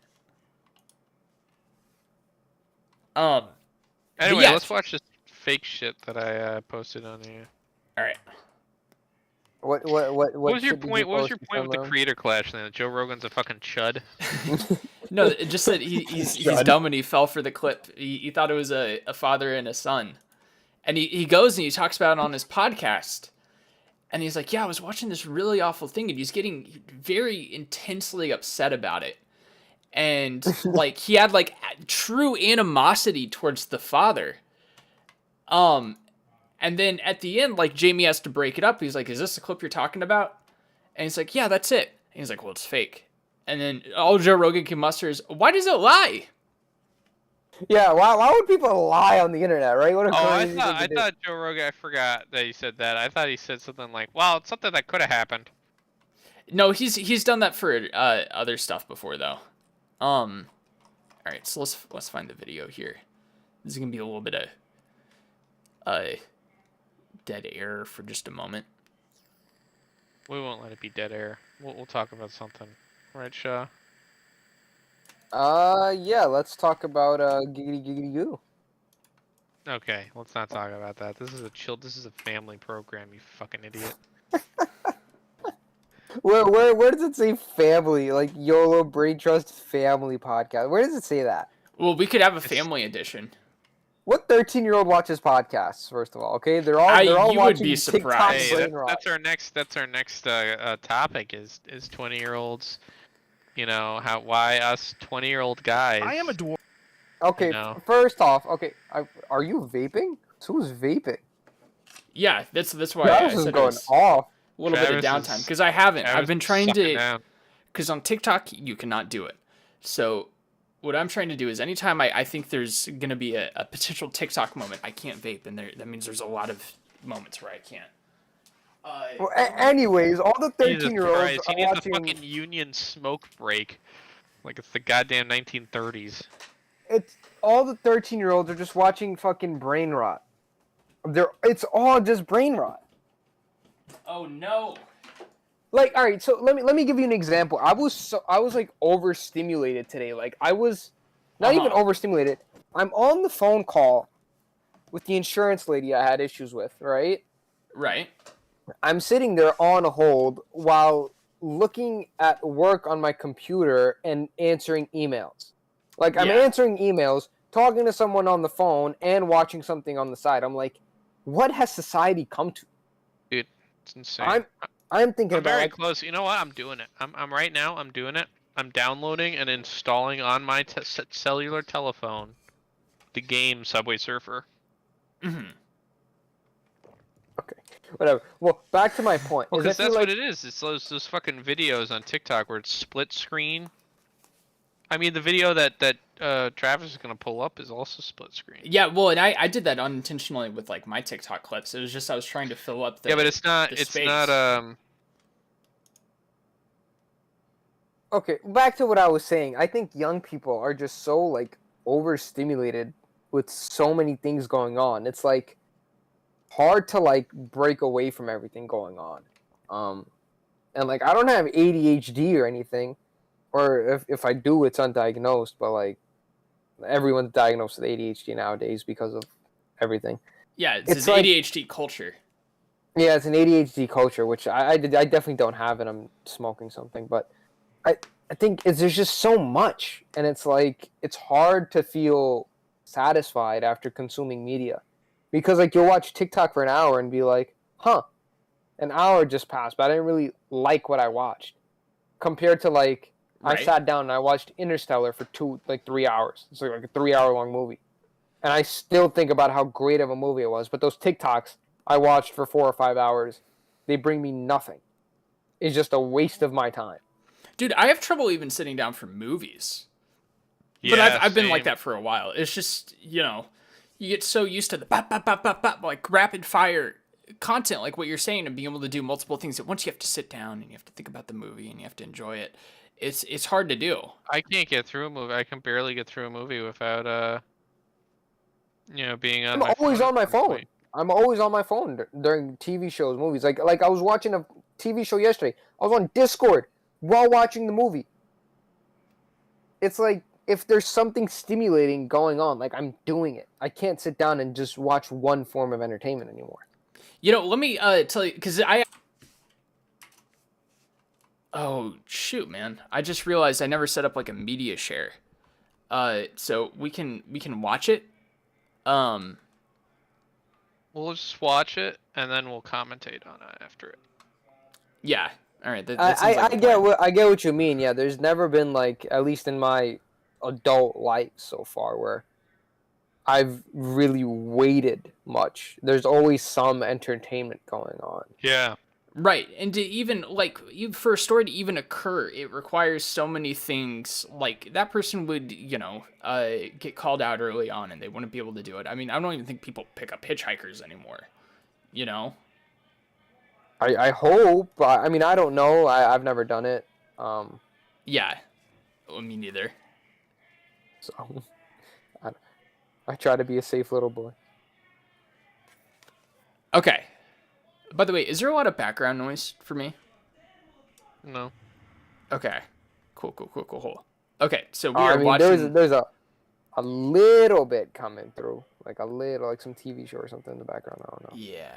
Anyway, yeah. let's watch this fake shit that I posted on here. All right. What What was your shit did you point? What was post your this point with the time, creator clash thing? That Joe Rogan's a fucking chud. No, just that he's dumb and he fell for the clip. He thought it was a father and a son. And he goes and he talks about it on his podcast. And he's like, yeah, I was watching this really awful thing. And he's getting very intensely upset about it. And like he had like true animosity towards the father. And then at the end, like Jamie has to break it up. He's like, is this the clip you're talking about? And he's like, yeah, that's it. And he's like, well, it's fake. And then all Joe Rogan can muster is, why does it lie? Yeah, why would people lie on the internet, right? What a Oh, crazy thing to I do. thought Joe Rogan. I forgot that he said that. I thought he said something like, "Well, it's something that could have happened." No, he's done that for other stuff before though. All right, so let's find the video here. This is gonna be a little bit of dead air for just a moment. We won't let it be dead air. We'll talk about something, right, Shaw? Yeah, let's talk about giggity giggity goo. Okay, let's not talk about that. This is a family program, you fucking idiot. Where does it say family? Like Yolo Braintrust family podcast. Where does it say that? Well, we could have a family edition. What 13-year-old watches podcasts? First of all, okay, they're all You would watching be TikTok surprised. Hey, brain rot. that's our next topic is 20-year-olds. You know why us 20-year-old guys? I am a dwarf. Okay, No. first off, okay, are you vaping? Who's vaping? Yeah, that's why That I was said just it going was off. a little bit of Travis downtime is- because I haven't. I've Travis been is trying sucking to. down. Because on TikTok you cannot do it. So what I'm trying to do is anytime I think there's gonna be a potential TikTok moment, I can't vape, and that means there's a lot of moments where I can't. Well, anyways, all the Jesus 13-year-olds Christ, he are needs a watching. fucking union smoke break. Like it's the goddamn 1930s. It's all the 13-year-olds are just watching fucking brain rot. It's all just brain rot. Oh no. Like, all right, so let me give you an example. I was like overstimulated today. Like I was not even overstimulated. I'm on the phone call with the insurance lady I had issues with, right? Right. I'm sitting there on hold while looking at work on my computer and answering emails. Like I'm answering emails, talking to someone on the phone, and watching something on the side. I'm like, what has society come to? Dude, it's insane. I'm thinking I'm about very like, close. You know what? I'm doing it. I'm right now. I'm doing it. I'm downloading and installing on my cellular telephone the game Subway Surfer. Mm-hmm. okay, whatever. Well, back to my point. Well, because that's like, what it is. It's those fucking videos on TikTok where it's split screen. I mean, the video that Travis is gonna pull up is also split screen. Yeah, well, and I did that unintentionally with like my TikTok clips. It was just I was trying to fill up the Yeah, but it's not. space. Okay, back to what I was saying. I think young people are just so like overstimulated with so many things going on. It's like hard to like break away from everything going on. And like I don't have ADHD or anything, or if I do, it's undiagnosed. But like everyone's diagnosed with ADHD nowadays because of everything. Yeah, it's an like, ADHD culture. Yeah, it's an ADHD culture, which I definitely don't have, and I'm smoking something. But I think there's just so much, and it's like it's hard to feel satisfied after consuming media, because like you'll watch TikTok for an hour and be like, huh, an hour just passed, but I didn't really like what I watched, compared to like I sat down and I watched Interstellar for 3 hours. It's like a 3 hour long movie, and I still think about how great of a movie it was. But those TikToks I watched for 4 or 5 hours, they bring me nothing. It's just a waste of my time. Dude, I have trouble even sitting down for movies. Yeah, but I've been like that for a while. It's just, you know, you get so used to the bop, bop, bop, bop, bop, like rapid fire content, like what you're saying, and being able to do multiple things at once. You have to sit down and you have to think about the movie and you have to enjoy it. It's hard to do. I can't get through a movie. I can barely get through a movie without being on my phone. I'm always on my phone. I'm always on my phone during TV shows, movies. Like I was watching a TV show yesterday. I was on Discord while watching the movie. It's like if there's something stimulating going on, like I'm doing it. I can't sit down and just watch one form of entertainment anymore. You know, let me tell you, because oh shoot, man! I just realized I never set up like a media share. So we can watch it. We'll just watch it and then we'll commentate on it after it. Yeah. All right. I get what you mean. Yeah, there's never been like, at least in my adult life so far, where I've really waited much. There's always some entertainment going on. Yeah. Right, and to even, like, for a story to even occur, it requires so many things. Like, that person would, you know, get called out early on, and they wouldn't be able to do it. I mean, I don't even think people pick up hitchhikers anymore, you know? I hope. I mean, I don't know. I've never done it. Yeah, well, me neither. So, I try to be a safe little boy. Okay. By the way, is there a lot of background noise for me? No. Okay. Cool. Okay, so we are watching... There's a little bit coming through. Like a little, like some TV show or something in the background. I don't know. Yeah.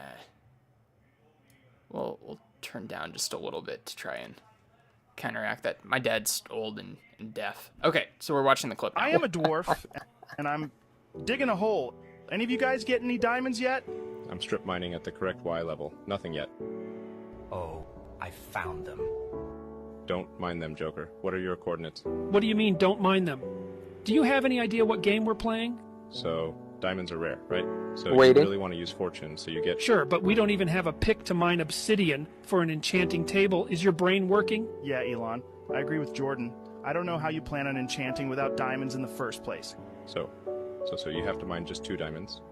Well, we'll turn down just a little bit to try and counteract that. My dad's old and deaf. Okay, so we're watching the clip now. I am a dwarf, and I'm digging a hole. Any of you guys get any diamonds yet? I'm strip mining at the correct Y level. Nothing yet. Oh, I found them. Don't mine them, Joker. What are your coordinates? What do you mean, don't mind them? Do you have any idea what game we're playing? So, diamonds are rare, right? So Waiting. You really want to use fortune, so you get... Sure, but we don't even have a pick to mine obsidian for an enchanting table. Is your brain working? Yeah, Elon. I agree with Jordan. I don't know how you plan on enchanting without diamonds in the first place. So you have to mine just 2 diamonds.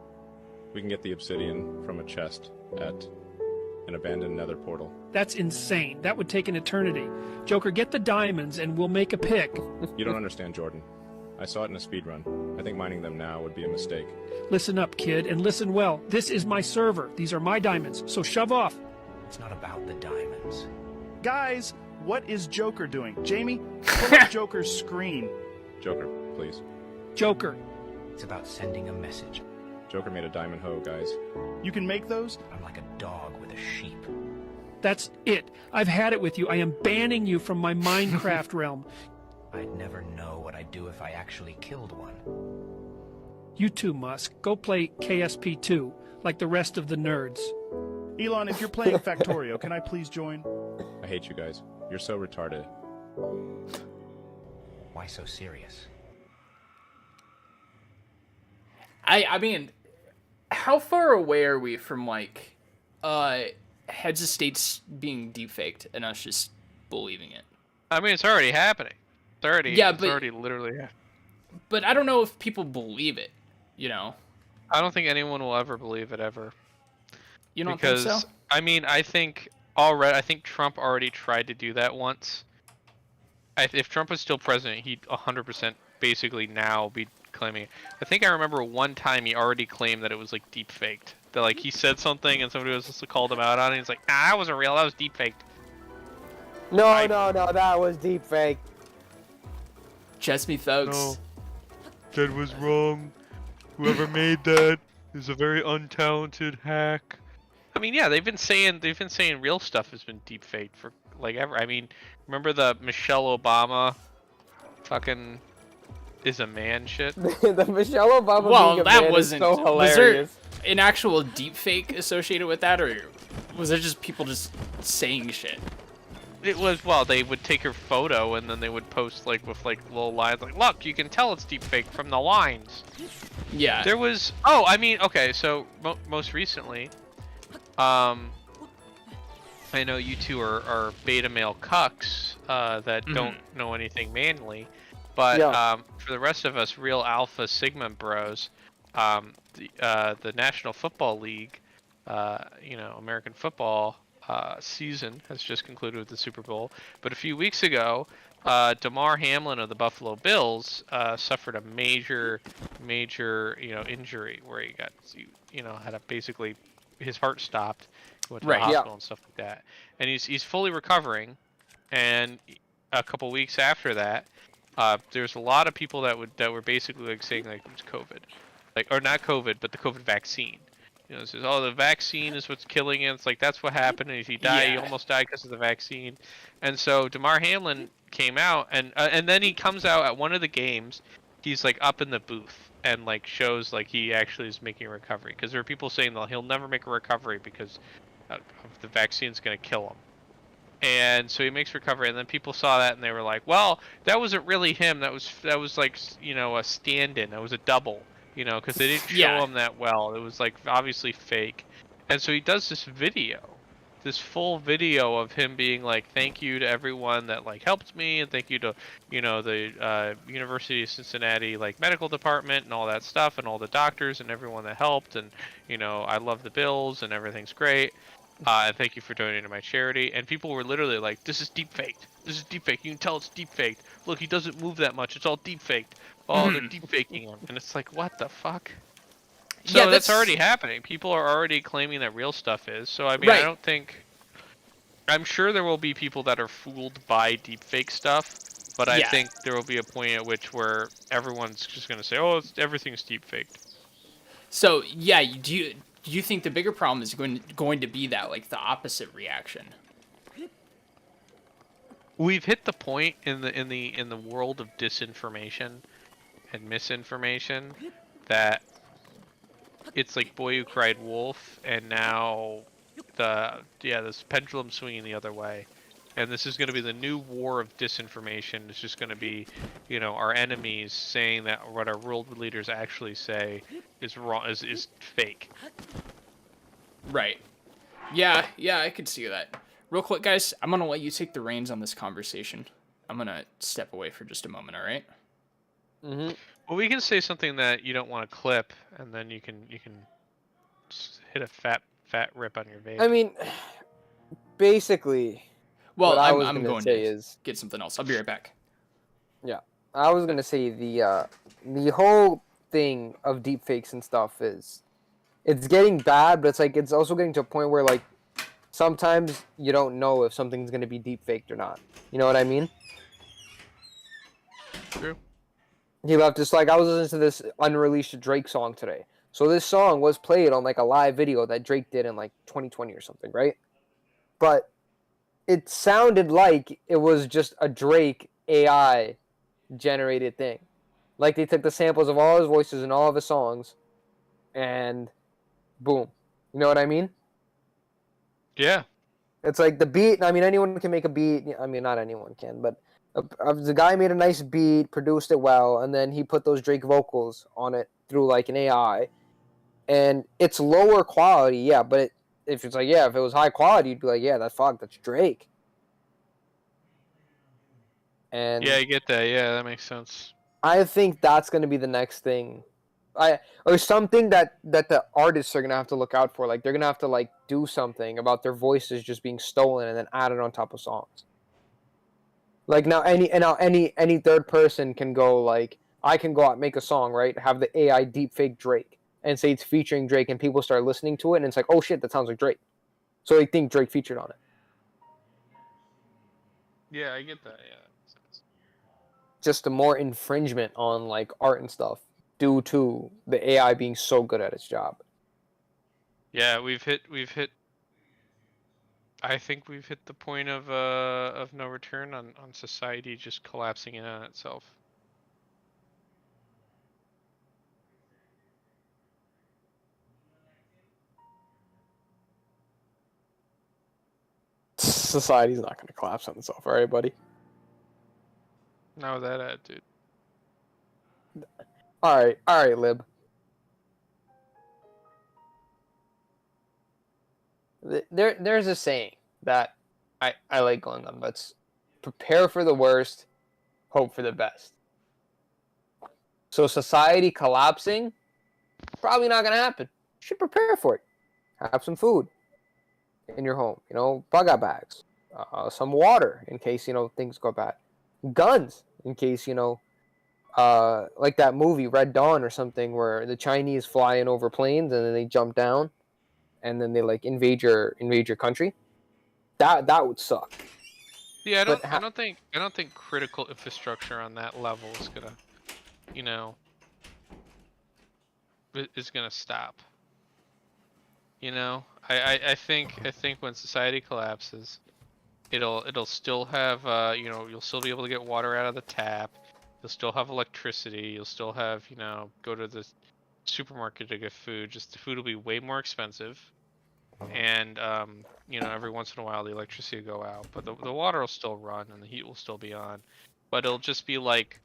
We can get the obsidian from a chest at an abandoned nether portal. That's insane. That would take an eternity. Joker, get the diamonds and we'll make a pick. You don't understand, Jordan. I saw it in a speedrun. I think mining them now would be a mistake. Listen up, kid, and listen well. This is my server. These are my diamonds, so shove off. It's not about the diamonds. Guys, what is Joker doing? Jamie, pull up Joker's screen. Joker, please. Joker. It's about sending a message. Joker made a diamond hoe, guys. You can make those? I'm like a dog with a sheep. That's it. I've had it with you. I am banning you from my Minecraft realm. I'd never know what I'd do if I actually killed one. You too, Musk. Go play KSP2, like the rest of the nerds. Elon, if you're playing Factorio, can I please join? I hate you guys. You're so retarded. Why so serious? I mean, how far away are we from, like, heads of states being deepfaked and us just believing it? I mean, it's already happening. It's already literally happening. But I don't know if people believe it, you know? I don't think anyone will ever believe it ever. You don't think so? I mean, I think Trump already tried to do that once. If Trump was still president, he'd 100% basically now be claiming it. I think I remember one time he already claimed that it was like deep faked. That like he said something and somebody was just called him out on it. And he's like, nah, that wasn't real. That was deep faked. No, that was deep fake. Trust me, folks. No, that was wrong. Whoever made that is a very untalented hack. I mean, yeah, they've been saying real stuff has been deep faked for like ever. I mean, remember the Michelle Obama fucking is a man shit? The Michelle Obama Well, being a that man wasn't. is so hilarious. Was there an actual deep fake associated with that, or was it just people just saying shit? It was, well, they would take her photo and then they would post like with like little lines like, look, you can tell it's deep fake from the lines. Yeah. There was, oh, I mean, okay, so most recently, I know you two are beta male cucks that don't know anything manly, but for the rest of us real alpha sigma bros, the National Football League, American football season has just concluded with the Super Bowl. But a few weeks ago, Damar Hamlin of the Buffalo Bills suffered a major injury where he got had a basically his heart stopped, went to the hospital and stuff like that. And he's fully recovering. And a couple weeks after that, there's a lot of people that were basically like saying like it was COVID, like, or not COVID, but the COVID vaccine. It says, oh, the vaccine is what's killing him. It's like, that's what happened. And if he died, he almost died because of the vaccine. And so Damar Hamlin came out, and then he comes out at one of the games. He's like up in the booth and like shows like he actually is making a recovery. Because there are people saying that he'll never make a recovery because the vaccine's going to kill him. And so he makes recovery, and then people saw that and they were like, well, that wasn't really him. That was like, a stand-in. That was a double. Because they didn't show him that well. It was like obviously fake. And so he does this full video of him being like, thank you to everyone that like helped me, and thank you to, the University of Cincinnati like medical department and all that stuff, and all the doctors and everyone that helped, and I love the Bills and everything's great. And thank you for donating to my charity. And people were literally like, this is deep faked. This is deep faked. You can tell it's deep faked. Look, he doesn't move that much. It's all deep faked. Oh, they're deep faking him. And it's like, what the fuck? So that's already happening. People are already claiming that real stuff is. So, I mean, I don't think... I'm sure there will be people that are fooled by deep fake stuff. But I think there will be a point at which where everyone's just going to say, oh, everything's deep faked. So, yeah, do you think the bigger problem is going to be that, like, the opposite reaction? We've hit the point in the world of disinformation and misinformation that it's like Boy Who Cried Wolf, and now this pendulum swinging the other way, and this is going to be the new war of disinformation. It's just going to be, our enemies saying that what our world leaders actually say is wrong, is fake. Right. Yeah, I could see that. Real quick, guys, I'm gonna let you take the reins on this conversation. I'm gonna step away for just a moment. All right? Mm-hmm. Well, we can say something that you don't want to clip, and then you can just hit a fat rip on your vape. I mean, basically, Well, what I I'm was I'm gonna going say to is, get something else. I'll be right back. yeah, I was gonna say the whole thing of deepfakes and stuff is, it's getting bad, but it's like it's also getting to a point where like sometimes you don't know if something's gonna be deepfaked or not. You know what I mean? True. He left just like I was listening to this unreleased Drake song today. So this song was played on like a live video that Drake did in like 2020 or something, right? But it sounded like it was just a Drake AI generated thing. Like they took the samples of all his voices and all of his songs and boom. You know what I mean? Yeah. It's like the beat. I mean, anyone can make a beat. I mean, not anyone can, but the guy made a nice beat, produced it well, and then he put those Drake vocals on it through like an AI, and it's lower quality, yeah. But if it's like, yeah, if it was high quality, you'd be like, yeah, that's Drake. And Yeah, I get that. Yeah, that makes sense. I think that's gonna be the next thing, or something that the artists are gonna have to look out for. Like they're gonna have to like do something about their voices just being stolen and then added on top of songs. Like now any third person can go like I can go out and make a song, right? Have the AI deepfake Drake and say it's featuring Drake, and people start listening to it and it's like, oh shit, that sounds like Drake. So they think Drake featured on it. Yeah, I get that. Yeah. Makes sense. Just a more infringement on like art and stuff due to the AI being so good at its job. Yeah, we've hit. I think we've hit the point of no return on society just collapsing in on itself. Society's not going to collapse on itself, all right, buddy? Not with that attitude. All right, Lib. There's a saying that I like going on, but it's prepare for the worst, hope for the best. So society collapsing, probably not gonna happen. You should prepare for it. Have some food in your home, bug-out bags, some water in case things go bad, guns in case like that movie Red Dawn or something where the Chinese fly in over planes and then they jump down and then they like invade your country. That would suck. Yeah, But I don't think critical infrastructure on that level is gonna, is gonna stop. I think when society collapses, it'll still have you'll still be able to get water out of the tap. You'll still have electricity. You'll still have go to the supermarket to get food. Just the food will be way more expensive, and every once in a while the electricity will go out, but the water will still run and the heat will still be on. But it'll just be like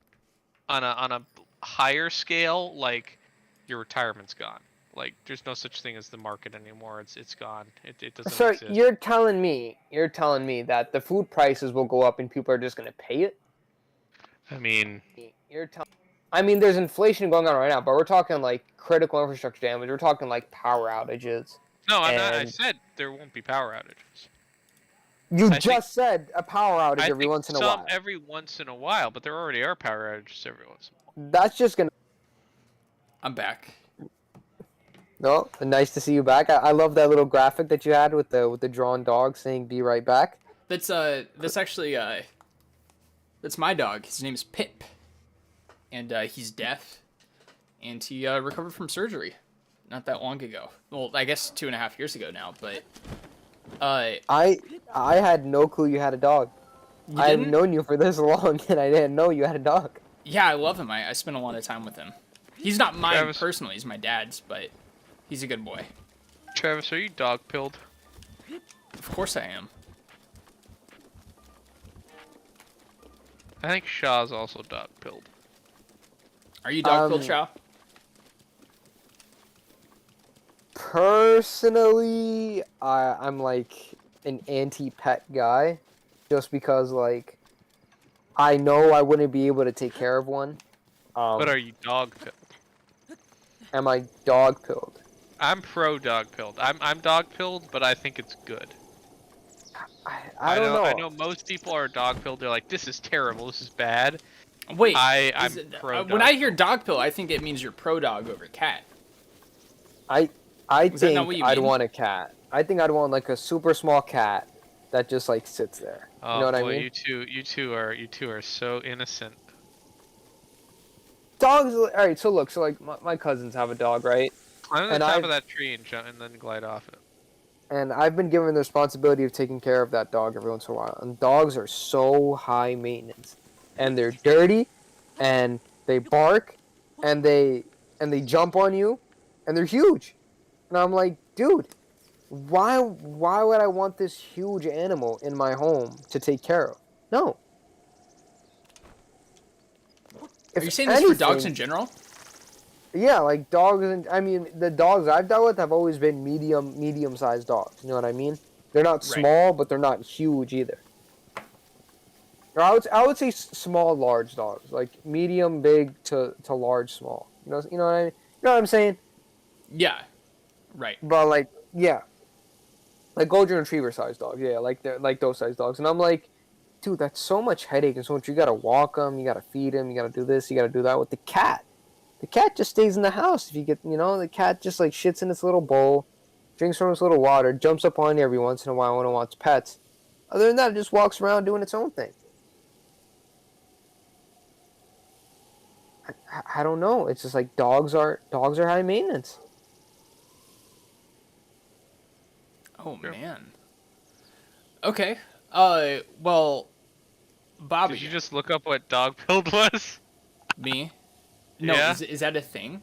on a higher scale, like your retirement's gone. Like there's no such thing as the market anymore. It's gone. It doesn't so exist. you're telling me that the food prices will go up and people are just going to pay it? I mean, I mean, there's inflation going on right now, but we're talking like critical infrastructure damage. We're talking like power outages. no, I'm not. I said there won't be power outages. You just said a power outage I every think once in a while. every once in a while, but there already are power outages every once in a while. That's just gonna. I'm back. No, nice to see you back. I love that little graphic that you had with the drawn dog saying "Be right back." That's actually that's my dog. His name's Pip, and he's deaf, and he recovered from surgery not that long ago. Well, I guess 2.5 years ago now, but I had no clue you had a dog. I have known you for this long, and I didn't know you had a dog. Yeah, I love him. I spent a lot of time with him. He's not mine Travis. personally. He's my dad's, but he's a good boy. Travis, are you dog pilled? Of course I am. I think Shaw's also dog pilled. Are you dog pilled, Chow? Personally, I'm like an anti-pet guy, just because like I know I wouldn't be able to take care of one. But are you dog pilled? Am I dog pilled? I'm pro dog pilled. I'm dog pilled, but I think it's good. I don't know. I know most people are dog pilled. They're like, this is terrible. This is bad. Wait, I'm pro when dog I hear pill. dog pill, I think it means you're pro dog over cat. I Is that not think what you I'd mean? want a cat. I think I'd want like a super small cat that just like sits there. Oh You know what boy, I mean? you two are so innocent. Dogs. All right. So look. So like my cousins have a dog, right? Climb to the And top I've of that tree and jump, and then glide off it. and I've been given the responsibility of taking care of that dog every once in a while. And dogs are so high maintenance, and they're dirty, and they bark, and they jump on you, and they're huge. And I'm like, dude, why would I want this huge animal in my home to take care of? No. Are you saying this for dogs in general? Yeah, like dogs, and I mean the dogs I've dealt with have always been medium-sized dogs. You know what I mean? They're not small, but they're not huge either. Or I would say small, large dogs, like medium, big to large, small. You know what I mean? You know what I'm saying? Yeah. Right. But like, yeah, like golden retriever sized dogs. Yeah, like they're like those size dogs. And I'm like, dude, that's so much headache and so much. You gotta walk them, you gotta feed them, you gotta do this, you gotta do that. With the cat just stays in the house. If you get, the cat just like shits in its little bowl, drinks from its little water, jumps up on you every once in a while when it wants pets. Other than that, it just walks around doing its own thing. I don't know. It's just like dogs are high maintenance. Oh man. Okay. Well, Bobby. Did you just look up what dog pilled was? Me? No. Yeah. Is that a thing?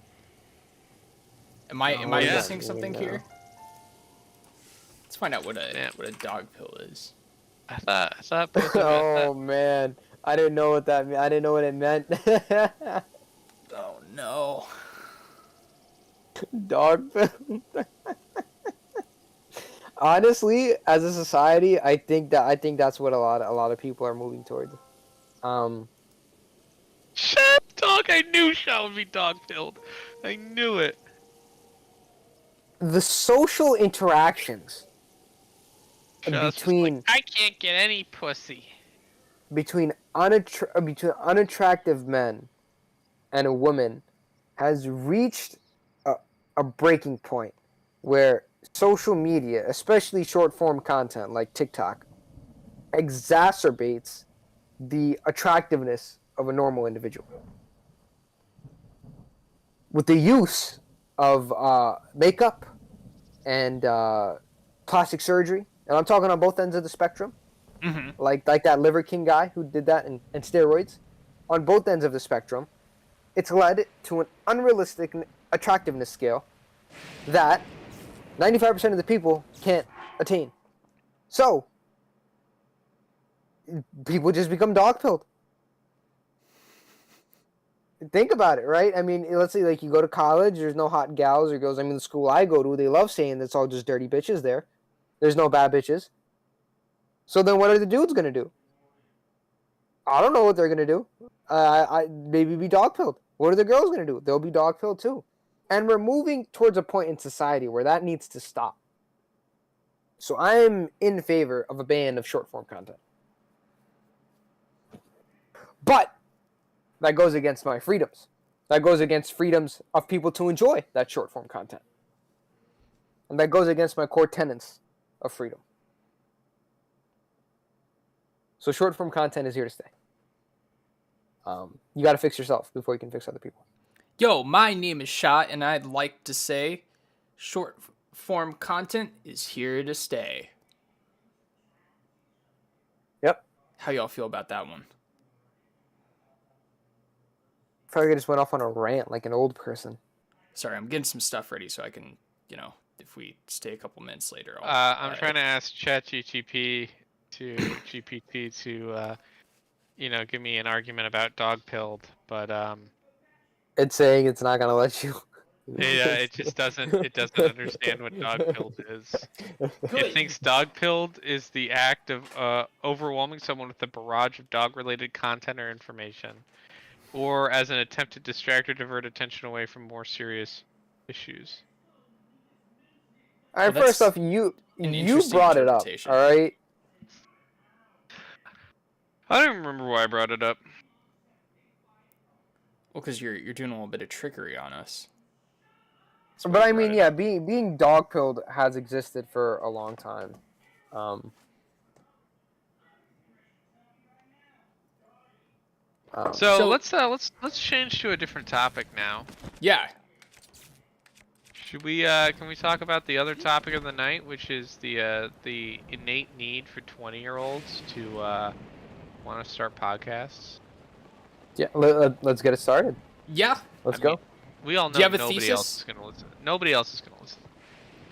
Am I yeah. missing something here? Let's find out what a dog pill is. I thought. both of it- Oh man, I didn't know what that meant. I didn't know what it meant. Oh no. Dog. Honestly, as a society, I think that's what a lot of people are moving towards. Shut up, dog! I knew Shaw would be dog pilled. I knew it. The social interactions Shaw's just between like, I can't get any pussy. between unattractive men and a woman has reached a breaking point where social media, especially short form content like TikTok, exacerbates the attractiveness of a normal individual. With the use of makeup and plastic surgery, and I'm talking on both ends of the spectrum, like that Liver King guy who did that and steroids, on both ends of the spectrum, it's led to an unrealistic attractiveness scale that 95% of the people can't attain. So, people just become dog-pilled. Think about it, right? I mean, let's say like you go to college, there's no hot gals or girls. I mean, the school I go to, they love saying it's all just dirty bitches there. There's no bad bitches. So then what are the dudes going to do? I don't know what they're going to do. Maybe be dog-pilled. What are the girls going to do? They'll be dog-pilled too. And we're moving towards a point in society where that needs to stop. So I'm in favor of a ban of short-form content. But that goes against my freedoms. That goes against freedoms of people to enjoy that short-form content. And that goes against my core tenets of freedom. So short-form content is here to stay. You got to fix yourself before you can fix other people. Yo, my name is Shot, and I'd like to say short form content is here to stay. Yep. How y'all feel about that one? I feel like I just went off on a rant like an old person. Sorry, I'm getting some stuff ready so I can, if we stay a couple minutes later. I'm trying to ask ChatGPT to GPT to, give me an argument about dog pilled, but It's saying it's not gonna let you. yeah, it just doesn't understand what dog pilled is. It thinks dog pilled is the act of overwhelming someone with a barrage of dog-related content or information, or as an attempt to distract or divert attention away from more serious issues. All right, Well, first that's off, you interesting brought it up. interpretation. All right, I don't remember why I brought it up. Well, because you're doing a little bit of trickery on us. That's why But I I brought mean, it yeah, up. being dog pilled has existed for a long time. Um, So, So- let's change to a different topic now. Yeah. Should we can we talk about the other topic of the night, which is the innate need for 20-year-olds to want to start podcasts? yeah, let's get it started. Yeah. Let's I go. mean, we all Do know you have a nobody else thesis? is going to listen. Nobody else is going to listen.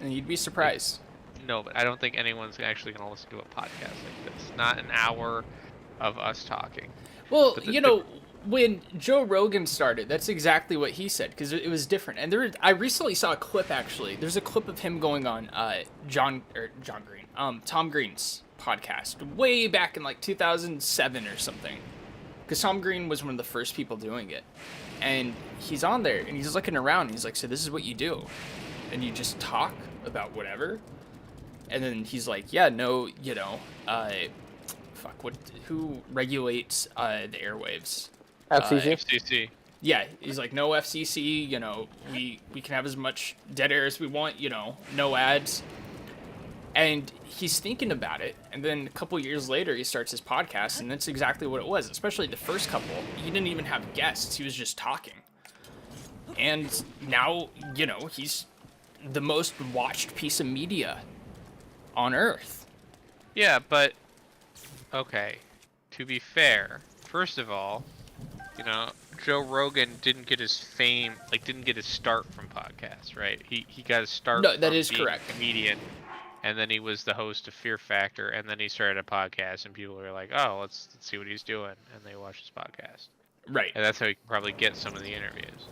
And you'd be surprised. No, but I don't think anyone's actually going to listen to a podcast like this. Not an hour of us talking. Well, But you know, when Joe Rogan started, that's exactly what he said, because it was different. And I recently saw a clip, actually. There's a clip of him going on Tom Green's podcast way back in like 2007 or something, because Tom Green was one of the first people doing it. And he's on there and he's looking around and he's like, so this is what you do, and you just talk about whatever. And then he's like, yeah, no, you know, who regulates the airwaves? FCC. FCC. Yeah, he's like, no FCC, you know, we can have as much dead air as we want, you know, no ads. And he's thinking about it, and then a couple years later, he starts his podcast, and that's exactly what it was. Especially the first couple, he didn't even have guests; he was just talking. And now, you know, he's the most watched piece of media on Earth. Yeah, but okay. To be fair, first of all, you know, Joe Rogan didn't get his fame, like didn't get his start from podcasts, right? He got his start No, that from is being correct. a comedian, and then he was the host of Fear Factor, and then he started a podcast, and people were like, "Oh, let's see what he's doing," and they watch his podcast, Right. and that's how he can probably get some of the interviews.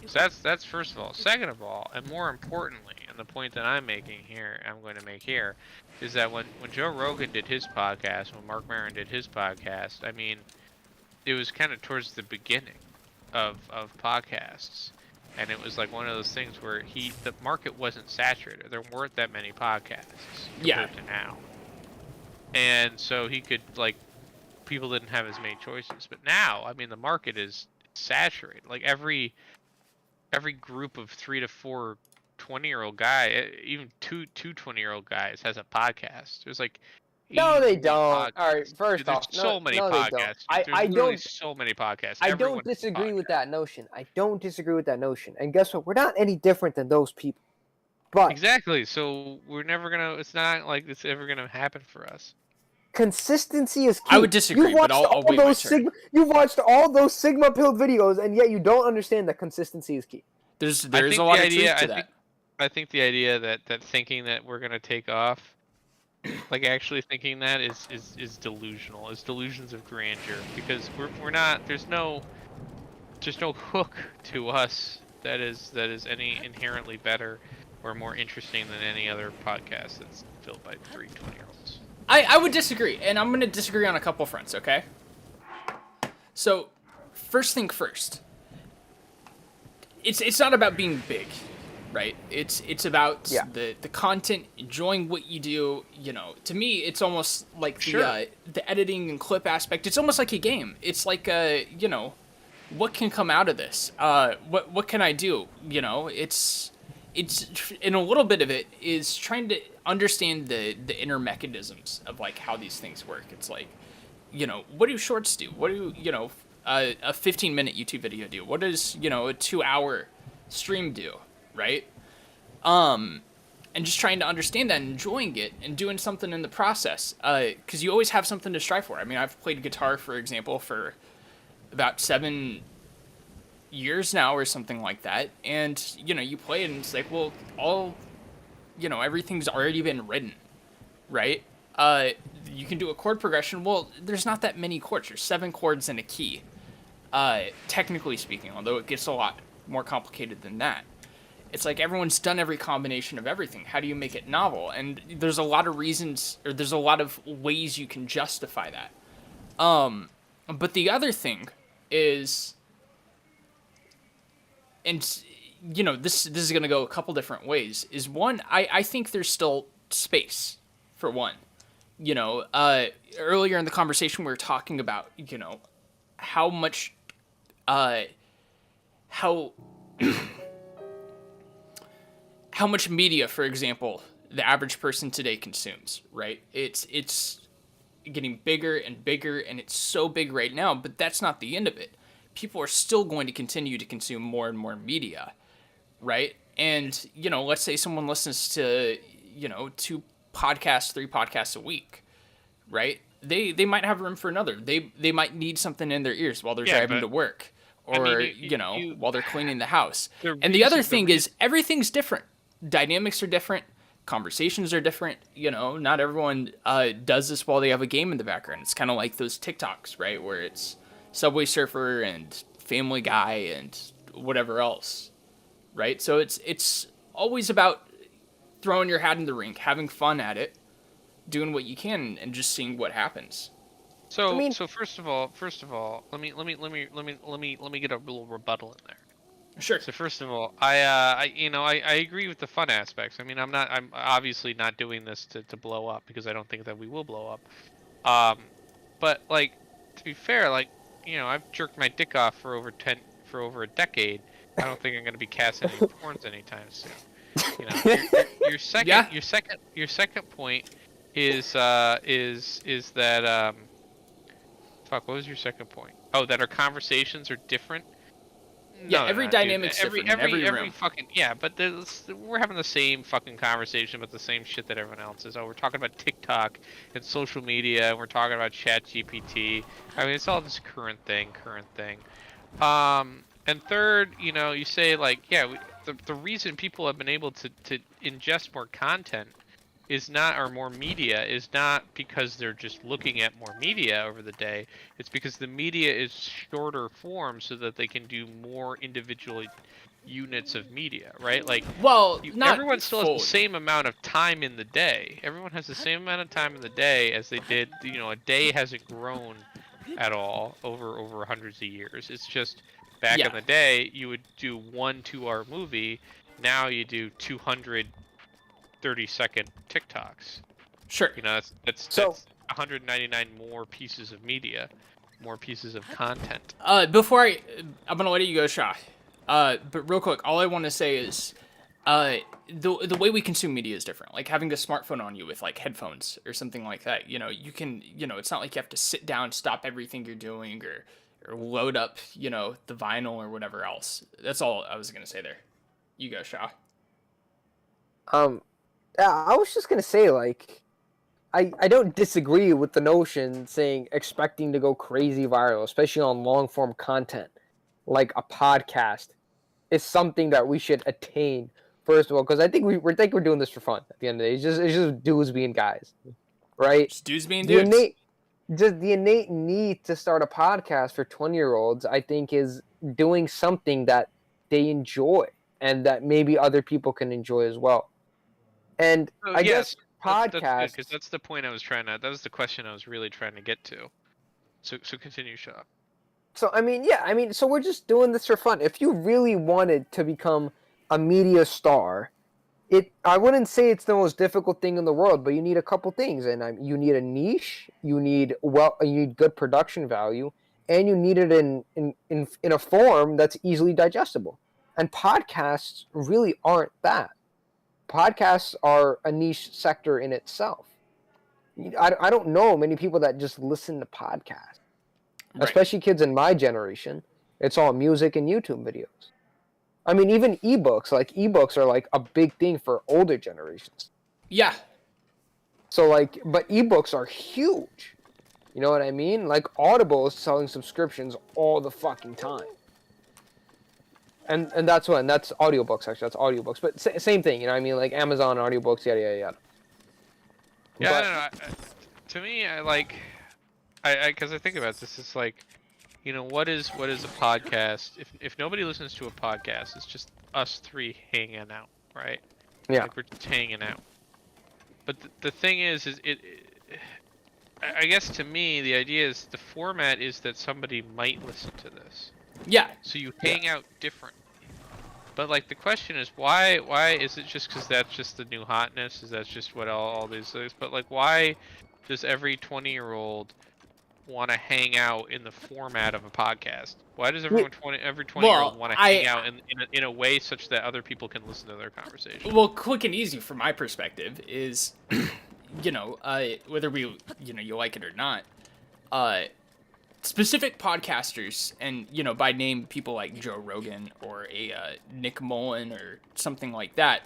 So that's first of all. Second of all, and more importantly, and the point that I'm going to make here, is that when Joe Rogan did his podcast, when Mark Maron did his podcast, I mean, it was kind of towards the beginning of podcasts, and it was like one of those things where the market wasn't saturated. There weren't that many podcasts compared to now, and so he could, like, people didn't have as many choices. But now, I mean, the market is saturated. Like every group of 3 to 4 20-year-old guy, even two 20-year-old guys has a podcast. There's like No, they 80 don't. All right, podcasts. first Dude, there's off, so many no, they don't. podcasts. I There's literally don't. so many podcasts. I Everyone don't has a disagree with podcast. that notion. I don't disagree with that notion. And guess what? We're not any different than those people. But Exactly. So we're never gonna. It's not like it's ever gonna happen for us. consistency is key. I would disagree, but I'll wait my turn. You've watched all those Sigma pilled videos, and yet you don't understand that consistency is key. There's I a think lot the of idea, truth to that. I think the idea that thinking that we're gonna take off, like actually thinking that is delusional. It's delusions of grandeur, because we're not. There's no hook to us that is any inherently better or more interesting than any other podcast that's filled by 3 20-year-olds. I would disagree, and I'm going to disagree on a couple fronts, okay? So, first thing first. It's not about being big, right? It's about the content, enjoying what you do. You know, to me, it's almost like the editing and clip aspect. It's almost like a game. It's like you know, what can come out of this? What can I do? You know, it's and a little bit of it is trying to understand the inner mechanisms of like how these things work. It's like, you know, what do shorts do? What do, you know, a 15-minute YouTube video do? What does, you know, a 2-hour stream do, right? And just trying to understand that and enjoying it and doing something in the process. Because you always have something to strive for. I mean, I've played guitar, for example, for about 7 years now or something like that. And, you know, you play it and it's like, well, you know, everything's already been written, right? You can do a chord progression. Well, there's not that many chords. There's 7 chords and a key, technically speaking, although it gets a lot more complicated than that. It's like everyone's done every combination of everything. How do you make it novel? And there's a lot of reasons, or there's a lot of ways you can justify that. But the other thing is, and, you know, this is going to go a couple different ways, is one, I think there's still space, for one. earlier in the conversation we were talking about, how much, how how much media, for example, the average person today consumes, right? It's getting bigger and bigger, and it's so big right now, but that's not the end of it. People are still going to continue to consume more and more media, right? And, let's say someone listens to, 2 podcasts, 3 podcasts a week, right? They might have room for another. They might need something in their ears while they're driving to work, or, while they're cleaning the house. And the other thing is everything's different. Dynamics are different. Conversations are different. Not everyone does this while they have a game in the background. It's kind of like those TikToks, right? Where it's Subway Surfer and Family Guy and whatever else, right? So it's always about throwing your hat in the ring, having fun at it, doing what you can, and just seeing what happens. So so first of all, let me get a little rebuttal in there. Sure. So first of all, I agree with the fun aspects. I mean, I'm obviously not doing this to blow up, because I don't think that we will blow up. But like, to be fair, like, I've jerked my dick off for over a decade. I don't think I'm gonna be casting any porns anytime soon. Your second point is that fuck, what was your second point? Oh, that our conversations are different. Yeah, No, every dynamic's different in every room. Fucking but we're having the same fucking conversation about the same shit that everyone else is. Oh, we're talking about TikTok and social media, and we're talking about ChatGPT. I mean, it's all this current thing. And third, you say like, the reason people have been able to ingest more content or more media is not because they're just looking at more media over the day. It's because the media is shorter form, so that they can do more individual units of media, right? Like, everyone still has the same amount of time in the day. Everyone has the same amount of time in the day as they did. A day hasn't grown at all over hundreds of years. It's just back in the day, you would do 1 2-hour movie. Now you do 200 30-second TikToks. Sure. That's 199 more pieces of media, more pieces of content. Before I'm gonna let you go, Shaw. But real quick, all I want to say is, the way we consume media is different. Like having a smartphone on you with like headphones or something like that. You can, it's not like you have to sit down, stop everything you're doing, or load up, the vinyl or whatever else. That's all I was gonna say there. You go, Shaw. I was just gonna say, like, I don't disagree with the notion saying expecting to go crazy viral, especially on long form content like a podcast, is something that we should attain first of all, because I think we're doing this for fun at the end of the day. It's just dudes being guys, right? Just dudes being dudes. The innate need to start a podcast for 20-year-olds, I think, is doing something that they enjoy and that maybe other people can enjoy as well. And I guess podcasts, because that's the point I was trying to. That was the question I was really trying to get to. So continue, Shaw. So so we're just doing this for fun. If you really wanted to become a media star, I wouldn't say it's the most difficult thing in the world, but you need a couple things, and you need a niche, you need good production value, and you need it in a form that's easily digestible. And podcasts really aren't that. Podcasts are a niche sector in itself. I don't know many people that just listen to podcasts, especially kids in my generation. It's all music and YouTube videos. I mean, even ebooks. Like, ebooks are like a big thing for older generations. Yeah. So but ebooks are huge. You know what I mean? Like, Audible is selling subscriptions all the fucking time. And that's audiobooks, actually. That's audiobooks. But same thing, you know what I mean? Like Amazon audiobooks, yada, yada, yada. Yeah, no. To me, because I think about this, it's like, what is a podcast? If nobody listens to a podcast, it's just us three hanging out, right? Yeah. Like, we're just hanging out. But the thing is I guess to me, the idea is the format is that somebody might listen to this. Yeah. So you hang out different. But like, the question is, why is it just because that's just the new hotness? Is that just what all these things? But like, why does every 20-year-old want to hang out in the format of a podcast? Why does every 20-year-old want to hang out in a way such that other people can listen to their conversation? Well, quick and easy from my perspective is, whether we, you like it or not, specific podcasters, and, by name, people like Joe Rogan or a Nick Mullen or something like that,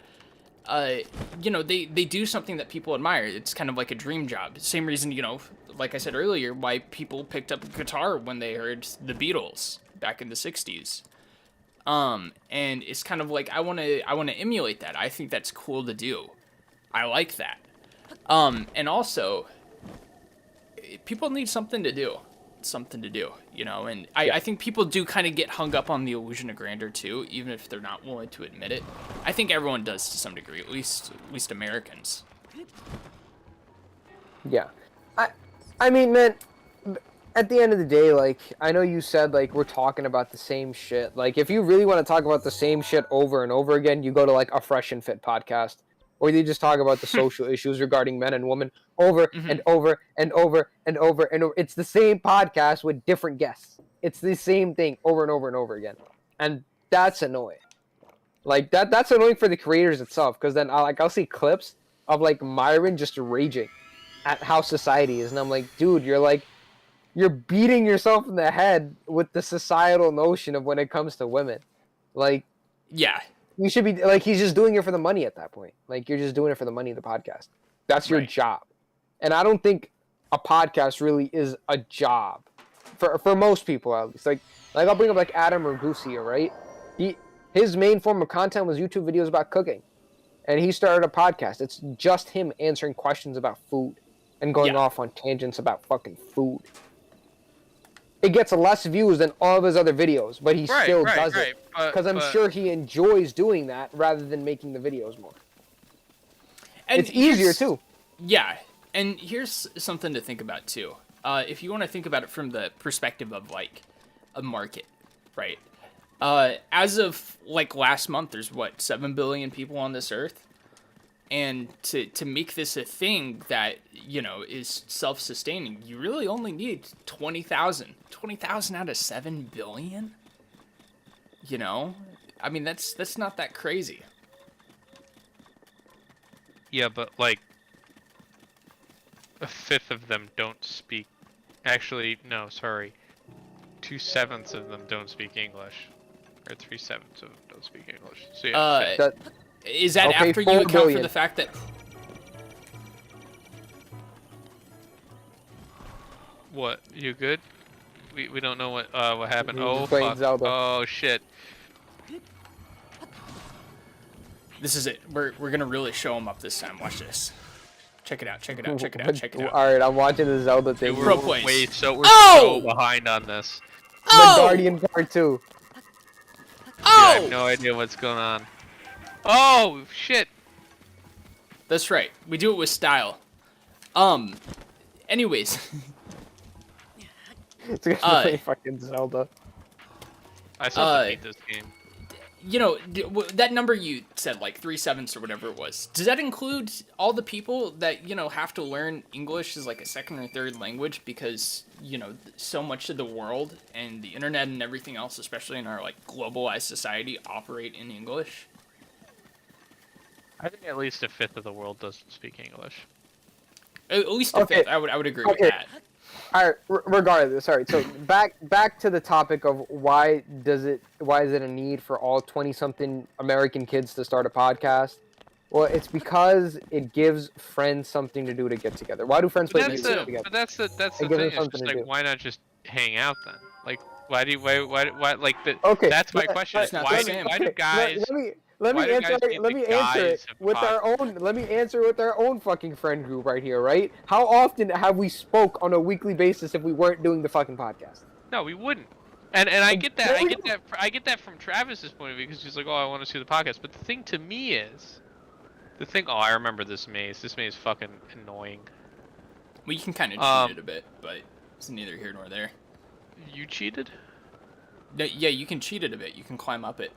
they do something that people admire. It's kind of like a dream job. Same reason, like I said earlier, why people picked up guitar when they heard the Beatles back in the 60s. And it's kind of like, I want to emulate that. I think that's cool to do. I like that. And also, people need something to do. And I think people do kind of get hung up on the illusion of grandeur too, even if they're not willing to admit it. I think everyone does to some degree, at least Americans. Yeah. I mean, man, at the end of the day, like, I know you said, like, we're talking about the same shit. Like, if you really want to talk about the same shit over and over again, you go to, like, a Fresh and Fit podcast. Or you just talk about the social issues regarding men and women over and over and over and over and over. It's the same podcast with different guests. It's the same thing over and over and over again. And that's annoying. Like, that's annoying for the creators itself, because then I'll see clips of, like, Myron just raging at how society is. And I'm like, dude, you're beating yourself in the head with the societal notion of when it comes to women. Like, yeah. You should be, like, he's just doing it for the money at that point. Like, you're just doing it for the money of the podcast. That's your job. And I don't think a podcast really is a job. For most people, at least. Like I'll bring up, like, Adam Ragusa, right? His main form of content was YouTube videos about cooking. And he started a podcast. It's just him answering questions about food and going off on tangents about fucking food. It gets less views than all of his other videos, but he still does it. Because I'm sure he enjoys doing that rather than making the videos more. And it's easier, too. Yeah, and here's something to think about, too. If you want to think about it from the perspective of, like, a market, right? As of, like, last month, there's, 7 billion people on this earth? And to make this a thing that, is self-sustaining, you really only need 20,000. 20,000 out of 7 billion? I mean, that's not that crazy. Yeah, but, like, a fifth of them don't speak... Actually, no, sorry. 2/7 of them don't speak English. Or 3/7 of them don't speak English. So yeah, is that after you account for the fact that... What? You good? We don't know what happened. Oh, fuck. Zelda. Oh, shit. This is it. We're gonna really show them up this time. Watch this. Check it out. Check it out. Alright, I'm watching the Zelda thing. We're so behind on this. The Guardian Part 2. Yeah, I have no idea what's going on. Oh, shit. That's right. We do it with style. Anyways. It's gonna play fucking Zelda. I still have to beat this game. That number you said, like 3/7 or whatever it was, does that include all the people that, have to learn English as like a second or third language because, so much of the world and the internet and everything else, especially in our like globalized society, operate in English? I think at least a fifth of the world doesn't speak English. At least a fifth. I would agree with that. All right. Regardless, all right. So back to the topic of why is it a need for all 20-something American kids to start a podcast? Well, it's because it gives friends something to do to get together. Why do friends play music together? But that's the thing. It's just like, why not just hang out then? Like, why like the? Okay. That's my question. Why do guys? Let me answer it with our own. Let me answer with our own fucking friend group right here, right? How often have we spoke on a weekly basis if we weren't doing the fucking podcast? No, we wouldn't. And I get that. I get that from Travis's point of view because he's like, oh, I want to see the podcast. But the thing to me is, oh, I remember this maze. This maze is fucking annoying. Well, you can kind of cheat it a bit, but it's neither here nor there. You cheated? No, yeah, you can cheat it a bit. You can climb up it.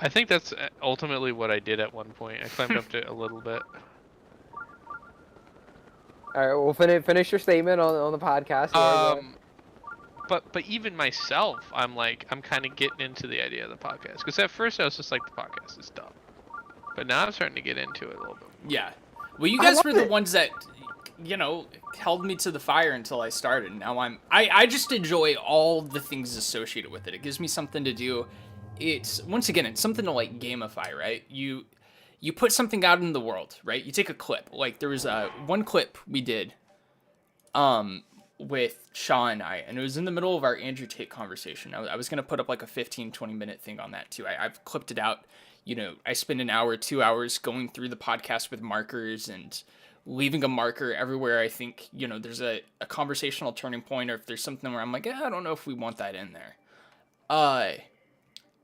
I think that's ultimately what I did at one point. I climbed up to a little bit. All right, we'll finish your statement on the podcast. But even myself, I'm kind of getting into the idea of the podcast, because at first I was just like, the podcast is dumb, but now I'm starting to get into it a little bit more. Yeah. Well, you guys were the ones that, held me to the fire until I started. Now I just enjoy all the things associated with it. It gives me something to do. It's something to like gamify, right? You put something out in the world, right? You take a clip. Like there was one clip we did, with Shaw and I, and it was in the middle of our Andrew Tate conversation. I was gonna put up like a 15-20 minute thing on that too. I've clipped it out. I spend an hour, 2 hours going through the podcast with markers and leaving a marker everywhere I think, there's a conversational turning point, or if there's something where I'm like, I don't know if we want that in there.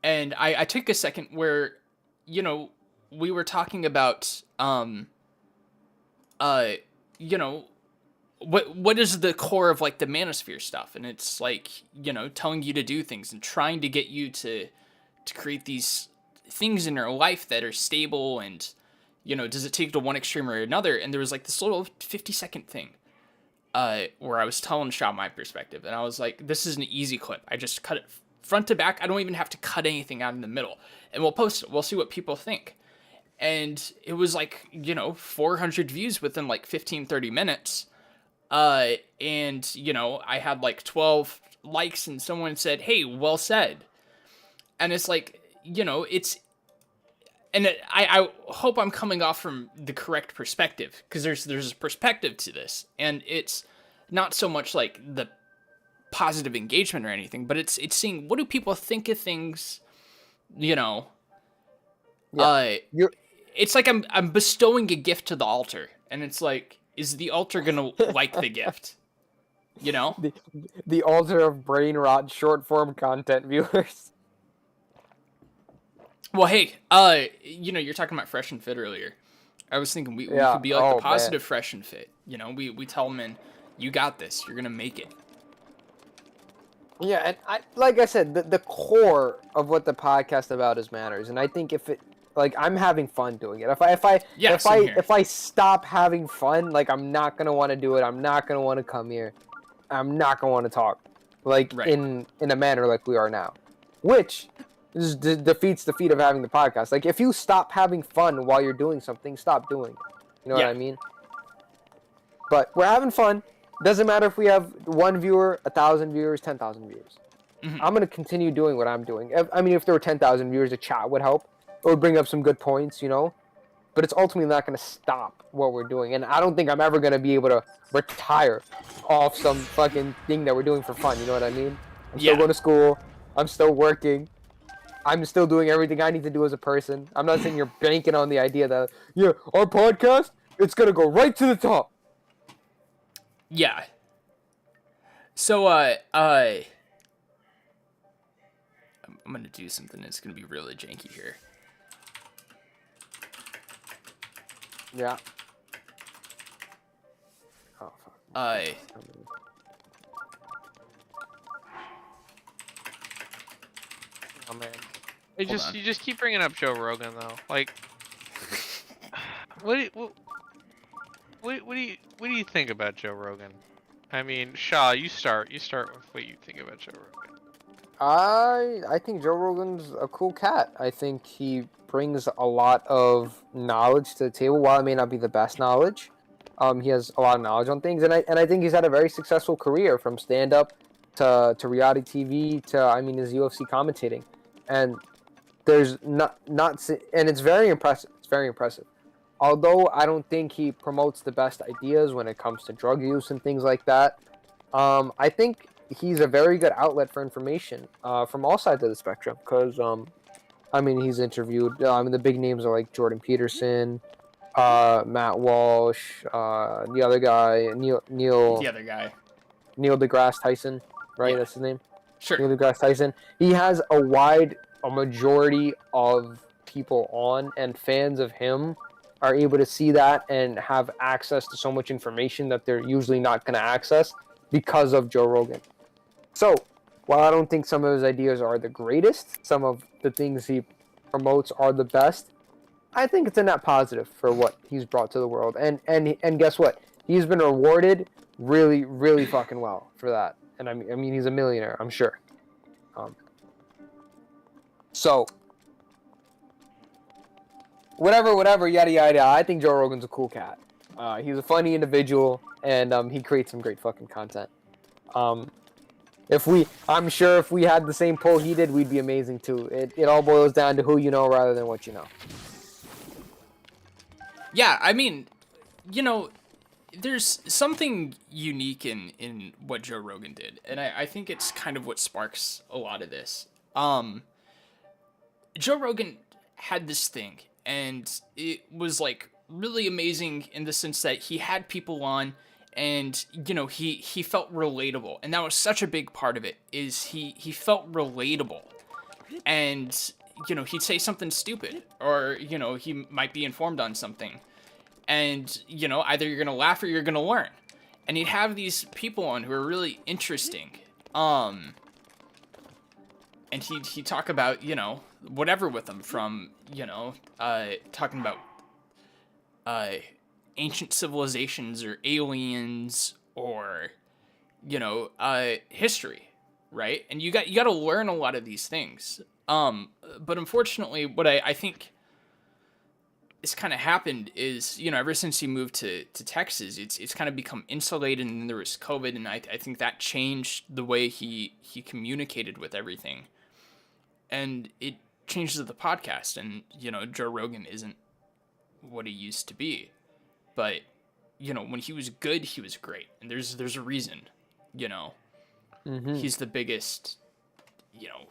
And I took a second where, we were talking about, what is the core of like the manosphere stuff, and it's like, telling you to do things and trying to get you to create these things in your life that are stable, and does it take to one extreme or another? And there was like this little 50-second thing where I was telling Shaw my perspective, and I was like, this is an easy clip. I just cut it front to back. I don't even have to cut anything out in the middle, and we'll post it. We'll see what people think. And it was like 400 views within like 15-30 minutes. And I had like 12 likes, and someone said, hey, well said. And it's like, I hope I'm coming off from the correct perspective, because there's a perspective to this, and it's not so much like the positive engagement or anything, but it's seeing what do people think of things, Yeah, it's like I'm bestowing a gift to the altar, and it's like, is the altar gonna like the gift? the altar of brain rot short form content viewers. Well, hey, you're talking about Fresh and Fit earlier. I was thinking we could be like the positive man. Fresh and Fit. We tell them, you got this. You're gonna make it. Yeah, and like I said, the core of what the podcast about is manners, and I think if it, like, I'm having fun doing it. If I stop having fun, like, I'm not gonna want to do it. I'm not gonna want to come here. I'm not gonna want to talk, like, right. in a manner like we are now, which defeats the feat of having the podcast. Like, if you stop having fun while you're doing something, stop doing it. You know what I mean? But we're having fun. Doesn't matter if we have 1 viewer, 1,000 viewers, 10,000 viewers. Mm-hmm. I'm gonna continue doing what I'm doing. I mean, if there were 10,000 viewers, a chat would help. It would bring up some good points, But it's ultimately not gonna stop what we're doing. And I don't think I'm ever gonna be able to retire off some fucking thing that we're doing for fun. You know what I mean? I'm still going to school. I'm still working. I'm still doing everything I need to do as a person. I'm not sitting here banking on the idea that, our podcast, it's going to go right to the top. Yeah. So, I'm going to do something that's going to be really janky here. Yeah. Oh, fuck. Oh, man. You just keep bringing up Joe Rogan, though. Like, what do you think about Joe Rogan? I mean, Shaw, you start with what you think about Joe Rogan. I think Joe Rogan's a cool cat. I think he brings a lot of knowledge to the table. While it may not be the best knowledge, he has a lot of knowledge on things, and I think he's had a very successful career, from stand up to reality TV to his UFC commentating, and there's not and it's very impressive. It's very impressive. Although I don't think he promotes the best ideas when it comes to drug use and things like that, I think he's a very good outlet for information from all sides of the spectrum. Because he's interviewed. The big names are like Jordan Peterson, Matt Walsh, the other guy, Neil. The other guy. Neil deGrasse Tyson, right? Yeah. That's his name. Sure. Neil deGrasse Tyson. He has a majority of people on, and fans of him are able to see that and have access to so much information that they're usually not going to access because of Joe Rogan. So, while I don't think some of his ideas are the greatest, some of the things he promotes are the best, I think it's a net positive for what he's brought to the world. And guess what? he's been rewarded really, really fucking well for that. And I mean, he's a millionaire, I'm sure. So, whatever, yada yada. I think Joe Rogan's a cool cat. He's a funny individual, and he creates some great fucking content. I'm sure if we had the same poll he did, we'd be amazing too. It all boils down to who you know rather than what you know. Yeah, I mean, you know, there's something unique in what Joe Rogan did, and I think it's kind of what sparks a lot of this. Joe Rogan had this thing, and it was like really amazing in the sense that he had people on, and you know, he felt relatable, and that was such a big part of it. Is he felt relatable, and you know, he'd say something stupid, or you know, he might be informed on something, and you know, either you're gonna laugh or you're gonna learn, and he'd have these people on who are really interesting, and he'd talk about, you know, whatever with them, from, you know, talking about ancient civilizations or aliens, or you know, history, right? And you got to learn a lot of these things. But unfortunately, what I think has kind of happened is, you know, ever since he moved to Texas, it's kind of become insulated, and then there was COVID, and I think that changed the way he communicated with everything, and it changes the podcast. And you know, Joe Rogan isn't what he used to be, but you know, when he was good, he was great, and there's a reason, you know. He's the biggest, you know,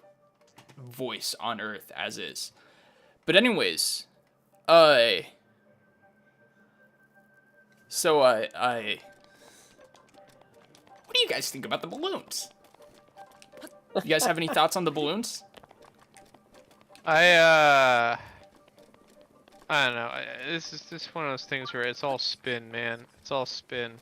voice on earth as is. But anyways, what do you guys think about the balloons? You guys have any thoughts on the balloons? I don't know. This is one of those things where it's all spin, man. It's all spin.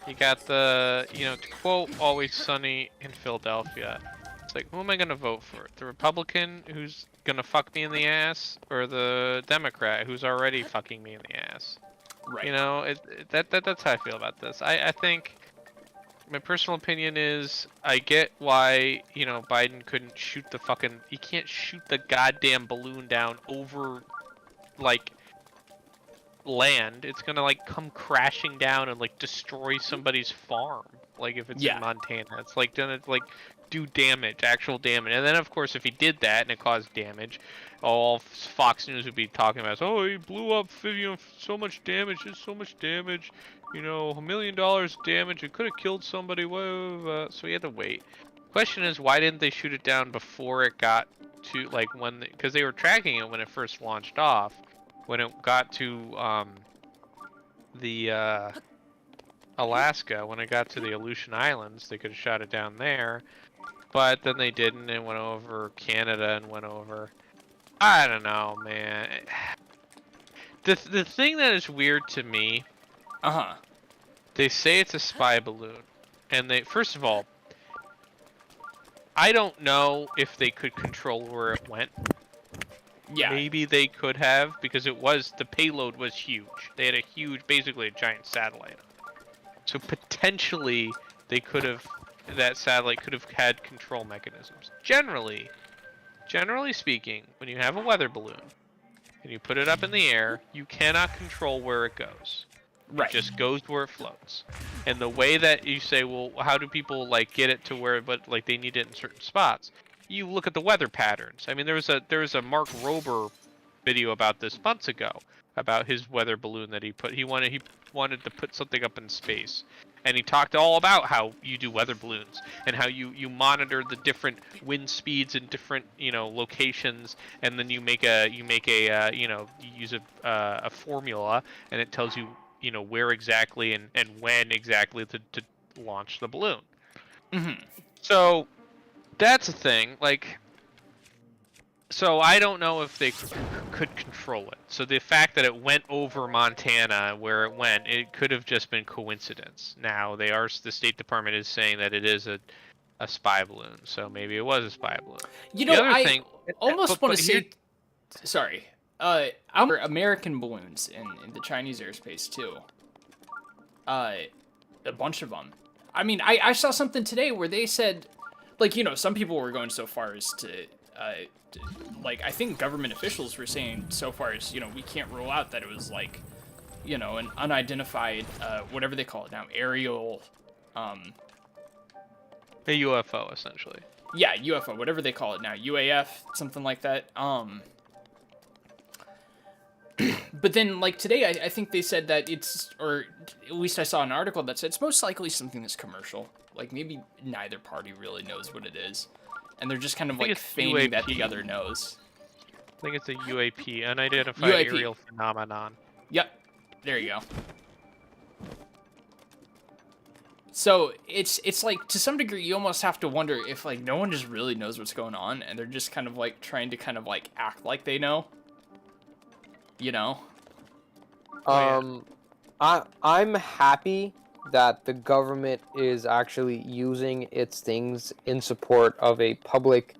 You got the, you know, to quote Always Sunny in Philadelphia, it's like, who am I gonna vote for? The Republican who's gonna fuck me in the ass, or the Democrat who's already fucking me in the ass? Right. You know, that's how I feel about this. I think my personal opinion is, I get why, you know, Biden couldn't shoot the fucking, he can't shoot the goddamn balloon down over, like, land. It's gonna like come crashing down and like destroy somebody's farm, like if it's in Montana. It's like gonna like do damage, actual damage. And then of course if he did that and it caused damage, all Fox News would be talking about, oh, he blew up, you know, so much damage, there's so much damage, you know, $1 million damage, it could have killed somebody. Whoa, so he had to wait. Question is, why didn't they shoot it down before it got to, like, when, because they were tracking it when it first launched off. When it got to Alaska, when it got to the Aleutian Islands, they could have shot it down there, but then they didn't, and went over Canada and went over, I don't know, man. The thing that is weird to me, they say it's a spy balloon, and they, first of all, I don't know if they could control where it went. Yeah. Maybe they could have, because it was, the payload was huge. They had a huge, basically a giant satellite. So potentially they could have, that satellite could have had control mechanisms. Generally speaking, when you have a weather balloon and you put it up in the air, you cannot control where it goes. Right. It just goes where it floats. And the way that you say, well, how do people like get it to where, but like they need it in certain spots? You look at the weather patterns. I mean, there was a Mark Rober video about this months ago, about his weather balloon that he put. He wanted to put something up in space, and he talked all about how you do weather balloons and how you monitor the different wind speeds in different, you know, locations, and then you use a formula, and it tells you, you know, where exactly and when exactly to launch the balloon. So that's a thing, like, so I don't know if they could control it. So the fact that it went over Montana where it went, it could have just been coincidence. Now the State Department is saying that it is a spy balloon, so maybe it was a spy balloon. You know, I almost want to say, American balloons in the Chinese airspace too. a bunch of them. I mean, I saw something today where they said, like, some people were going so far as to like, I think government officials were saying so far as, we can't rule out that it was, like, an unidentified, whatever they call it now, aerial, A UFO, essentially. yeah, UFO, whatever they call it now, UAF, something like that. But then, like, today, I think they said that it's, or at least I saw an article that said it's most likely something that's commercial. Like, maybe neither party really knows what it is. And they're just kind of, like, feigning that the other knows. I think it's a UAP, unidentified aerial phenomenon. Yep. There you go. So, it's like, to some degree, you almost have to wonder if, like, no one just really knows what's going on, and they're just kind of, like, trying to kind of, like, act like they know. I'm happy that the government is actually using its things in support of a public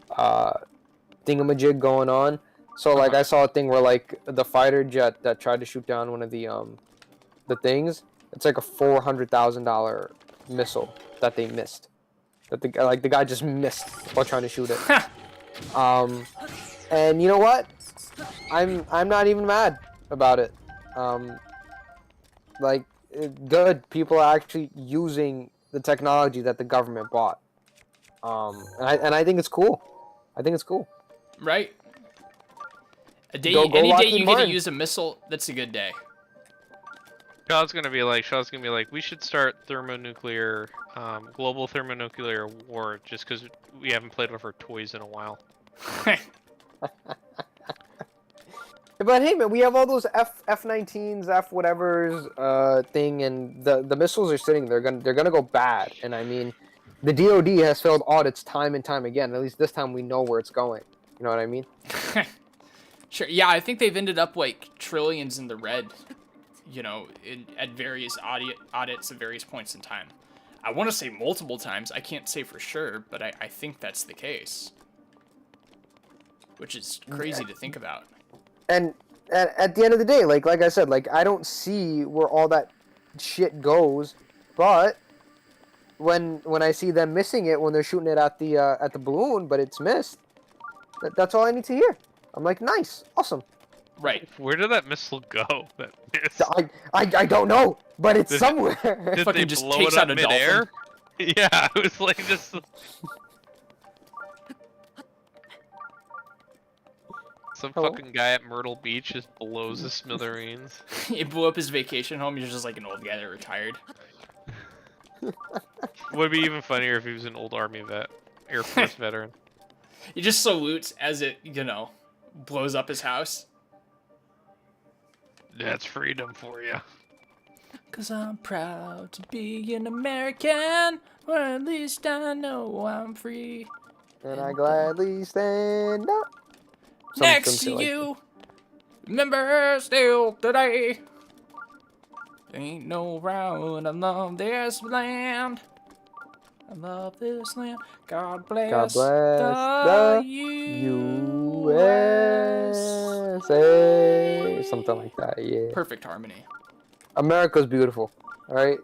thingamajig going on. So like I saw a thing where like the fighter jet that tried to shoot down one of the things, it's like a $400,000 missile that they missed. That the guy just missed while trying to shoot it. And you know what? I'm not even mad about it. Like, good. People are actually using the technology that the government bought. And I think it's cool. I think it's cool. Right? A day, Go any day Lockheed you get to Martin. use a missile, that's a good day. Shaw's gonna be like, we should start thermonuclear, global thermonuclear war just because we haven't played with our toys in a while. But hey, man, we have all those F-19s, F whatever's thing, and the missiles are sitting there. They're gonna go bad. And I mean, the DoD has failed audits time and time again. At least this time we know where it's going. You know what I mean? Sure. Yeah, I think they've ended up like trillions in the red. At various audits at various points in time. I want to say multiple times. I can't say for sure, but I think that's the case. Which is crazy to think about. And at the end of the day, like I said, like I don't see where all that shit goes, but when I see them missing it when they're shooting it at the balloon, but it's missed, that's all I need to hear. I'm like, nice, awesome. Right. Where did that missile go? That missed? I don't know, but it's somewhere. Did Fucking they just blow takes it up out a mid-air? Yeah, it was like just. Some Hello? fucking guy at Myrtle Beach just blows the smithereens. It blew up his vacation home. He's just like an old guy that retired. Would be even funnier if he was an old Army vet, Air Force veteran. He just salutes as it, blows up his house. That's freedom for you. 'Cause I'm proud to be an American, or at least I know I'm free. And I gladly stand up. Next to you, remember still today. Ain't no round, I love this land. I love this land. God bless, the USA. Something like that, yeah. Perfect harmony. America's beautiful, alright?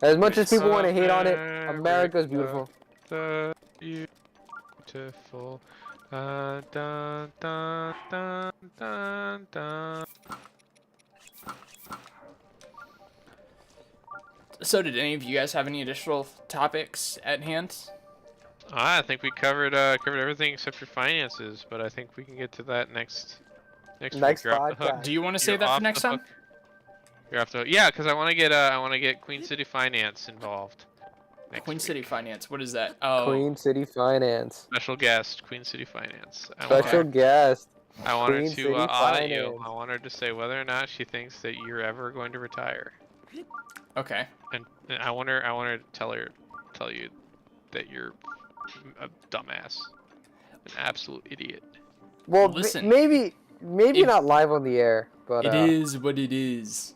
As much as people want to hate on it, America's beautiful. The beautiful. Dun, dun, dun, dun, dun. So did any of you guys have any additional topics at hand? I think we covered everything except for finances, but I think we can get to that next week. You're off the hook. podcast. Do you want to save You're that off for next the time? hook. You're off the hook. Yeah, because I want to get Queen City Finance involved. next Queen week. City Finance. What is that? Oh, Queen City Finance. Special guest, Queen City Finance. Special guest. I want her Queen to City audit you. Finance. I want her to say whether or not she thinks that you're ever going to retire. okay. And I want her to tell you that you're a dumbass, an absolute idiot. Well, Listen, maybe if- not live on the air, but It is what it is.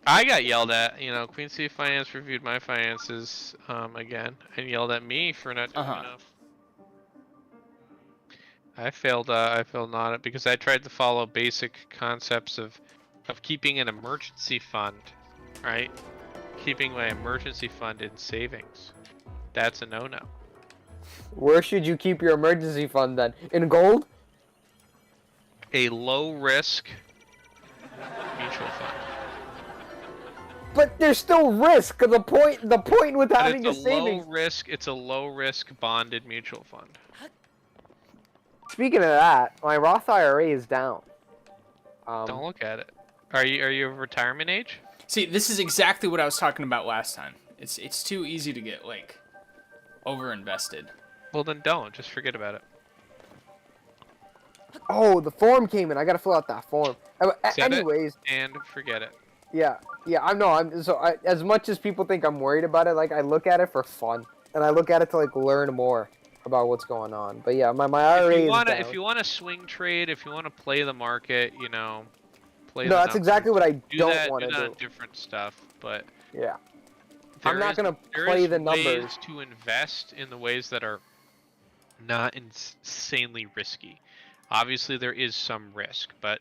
I got yelled at. Queen City Finance reviewed my finances again and yelled at me for not doing enough. I failed on it because I tried to follow basic concepts of keeping an emergency fund, right? Keeping my emergency fund in savings. That's a no-no. Where should you keep your emergency fund then? In gold? A low-risk mutual fund. But there's still risk. The point with But having a it's a savings. it's a low-risk bonded mutual fund. Speaking of that, my Roth IRA is down. Don't look at it. Are you of retirement age? See, this is exactly what I was talking about last time. It's too easy to get like over-invested. Well, then don't. Just forget about it. Oh, the form came in. I gotta fill out that form. Set Anyways, it and forget it. yeah. As much as people think I'm worried about it, like I look at it for fun, and I look at it to like learn more about what's going on. But yeah, my IRA is down. If you want to swing trade, if you want to play the market, you know, play. No, that's exactly what I don't want to to do. do. Different stuff, but Yeah. I'm not gonna play the numbers. There is ways to invest in the ways that are not insanely risky. Obviously, there is some risk, but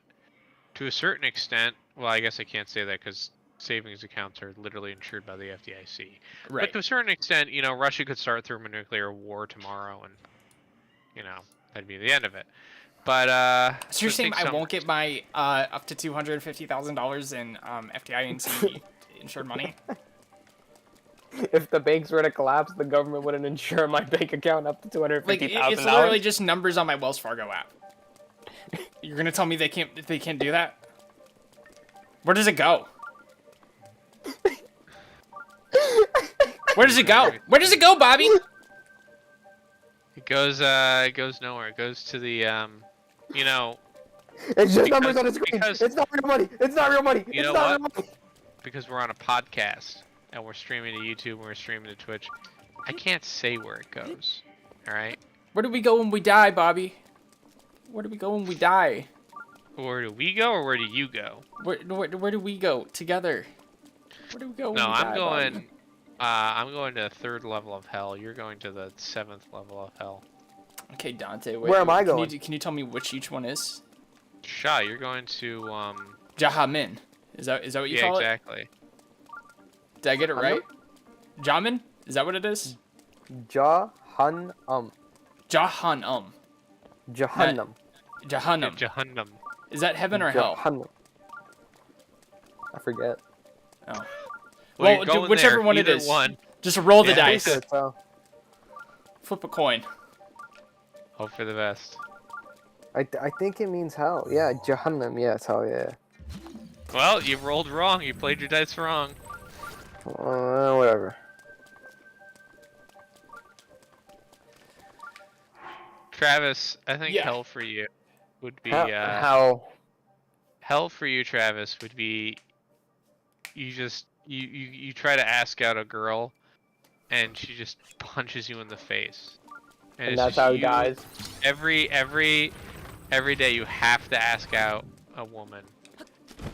to a certain extent, well, I guess I can't say that because savings accounts are literally insured by the FDIC. Right. But to a certain extent, you know, Russia could start thermonuclear war tomorrow, and you know that'd be the end of it. But So you're saying I won't get my up to $250,000 in FDIC insured money? If the banks were to collapse, the government wouldn't insure my bank account up to $250,000. Like it's literally just numbers on my Wells Fargo app. You're gonna tell me they can't do that? Where does it go? Where does it go? Where does it go, Bobby? It goes nowhere. It goes to the you know. It's just numbers on the screen. Because, it's not real money. It's not real money. You know what? Because we're on a podcast and we're streaming to YouTube and we're streaming to Twitch, I can't say where it goes. All right. Where do we go when we die, Bobby? Where do we go when we die? Where do we go, or where do you go? Where do we go together? Where do we go? When No, we I'm die, going. Bobby? I'm going to the 3rd level of hell. You're going to the 7th level of hell. Okay, Dante. Wait, Where am I going? Can you tell me which each one is? Sha, you're going to Jahamin. Is that what you call exactly. Did I get it right? Jamin? Is that what it is? Jahannam. Jahannam. Jahannam. Jahannam. Jahannam. Is that heaven or hell? Jahannam. I forget. Oh. Well, Well, whichever there, one it either is. one. Just roll the Yeah. dice. So, Flip a coin. Hope for the best. I think it means hell. Yeah, Jahannam. Yeah, it's hell. Yeah. Well, you rolled wrong. You played your dice wrong. Whatever. Travis, I think Yeah. hell for you would be How? hell for you, Travis, would be you try to ask out a girl and she just punches you in the face. And it's that's just how he dies. Every day you have to ask out a woman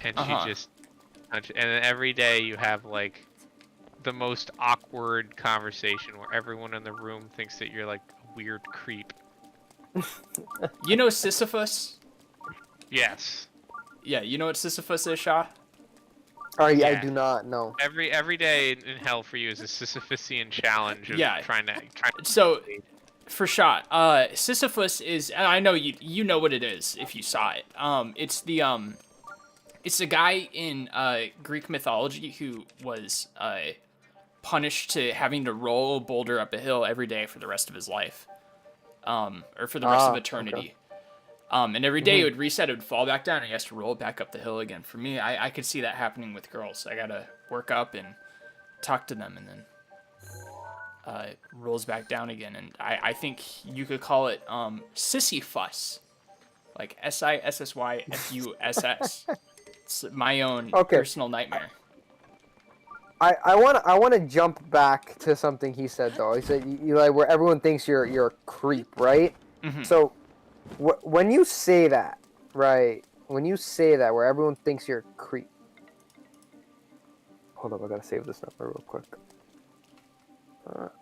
and she just and then every day you have like the most awkward conversation where everyone in the room thinks that you're like a weird creep. You know Sisyphus? Yes. Yeah, you know what Sisyphus is, Shaw? Oh yeah, I Yeah. do not know. Every day in hell for you is a Sisyphusian challenge of Yeah. trying to So, for Shaw, Sisyphus is, and I know you know what it is if you saw it. It's the guy in Greek mythology who was punished to having to roll a boulder up a hill every day for the rest of his life, or for the rest of eternity. Okay. And every day it would reset, it would fall back down, and he has to roll it back up the hill again. For me, I could see that happening with girls. I gotta work up and talk to them, and then rolls back down again. And I think you could call it Sisyphus, like Sissyfuss. It's my own personal nightmare. I want to jump back to something he said though. He said you like where everyone thinks you're a creep, right? Mm-hmm. So when you say that, right? When you say that, where everyone thinks you're a creep. Hold up, I gotta save this number real quick.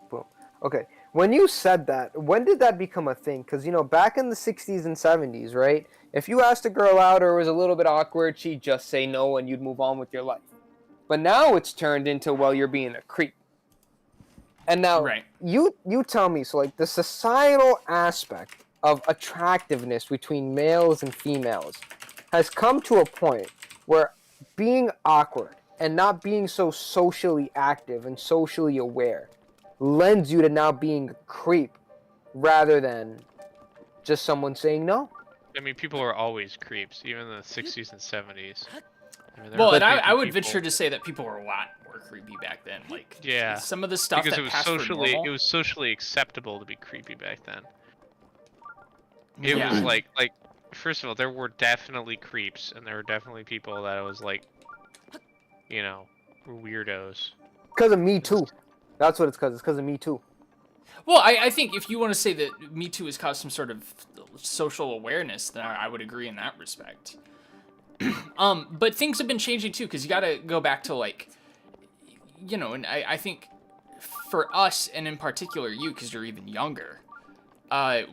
Boom. Okay. When you said that, when did that become a thing? Because, you know, back in the 60s and 70s, right? If you asked a girl out or it was a little bit awkward, she'd just say no and you'd move on with your life. But now it's turned into, well, you're being a creep. And now, Right. you tell me, so, like, the societal aspect of attractiveness between males and females has come to a point where being awkward and not being so socially active and socially aware lends you to now being a creep rather than just someone saying no. I mean, people were always creeps, even in the 60s and 70s. I mean, there Well, were and I creepy would people. venture to say that people were a lot more creepy back then. Like, Yeah. some of the stuff Because that it was passed for socially, normal. it was socially acceptable to be creepy back then. It Yeah. was like, first of all, there were definitely creeps, and there were definitely people that was like, you know, were weirdos. Because of Me Too. That's what it's because. It's because of Me Too. Well, I think if you want to say that Me Too has caused some sort of social awareness, then I would agree in that respect. But things have been changing too, because you got to go back to, like, you know, and I think for us, and in particular you, because you're even younger,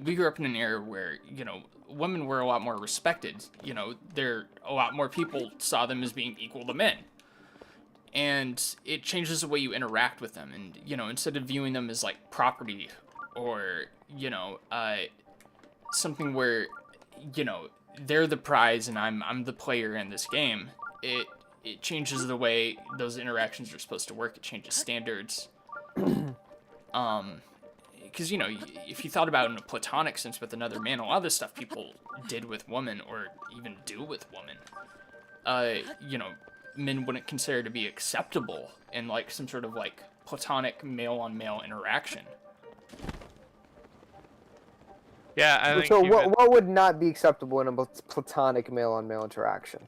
we grew up in an era where, you know, women were a lot more respected. You know, a lot more people saw them as being equal to men. And it changes the way you interact with them. And, you know, instead of viewing them as, like, property or, you know, something where, you know, they're the prize and I'm the player in this game, it changes the way those interactions are supposed to work. It changes standards. Because, you know, if you thought about it in a platonic sense with another man, a lot of the stuff people did with women or even do with women, you know, men wouldn't consider to be acceptable in, like, some sort of, like, platonic male-on-male interaction. Yeah, I think So even, what would not be acceptable in a platonic male-on-male interaction?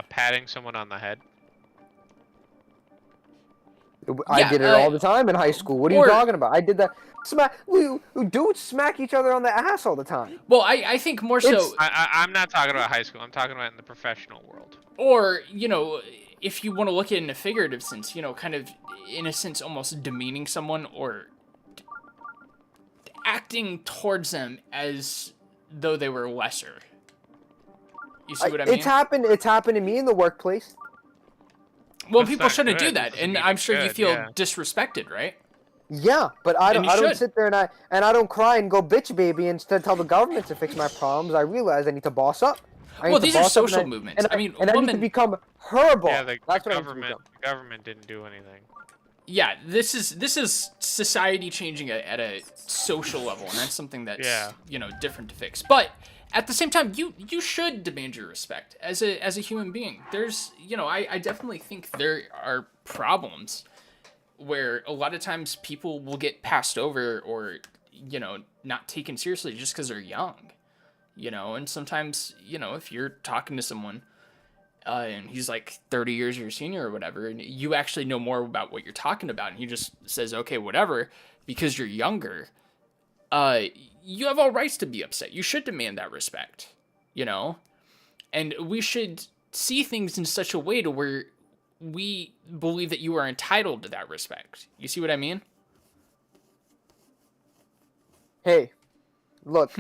patting someone on the head. I Yeah, did it all the time in high school. What are you or- talking about? I did that. Dudes smack each other on the ass all the time. Well, I think more so, I'm not talking about high school. I'm talking about in the professional world. or, you know, if you want to look at it in a figurative sense, you know, kind of, in a sense, almost demeaning someone or acting towards them as though they were lesser. You see what I mean? It's happened to me in the workplace. Well, That's people not shouldn't good. do that, Doesn't and mean I'm it's sure you good, feel yeah. disrespected, right? Yeah, but I And don't you should. sit there and I don't cry and go bitch baby and instead tell the government to fix my problems. I realize I need to boss up. Well, these are social movements. I mean, and I need to women. become her boss. Yeah, the That's what I need to government. become. The government didn't do anything. Yeah, this is society changing at a social level, and that's something that's Yeah. you know, different to fix. But at the same time, you should demand your respect as a human being. There's, you know, I definitely think there are problems where a lot of times people will get passed over or, you know, not taken seriously just because they're young, you know. And sometimes, you know, if you're talking to someone and he's like 30 years your senior or whatever, and you actually know more about what you're talking about, and he just says, okay, whatever, because you're younger, you have all rights to be upset. You should demand that respect, you know? And we should see things in such a way to where we believe that you are entitled to that respect. You see what I mean? Hey, look,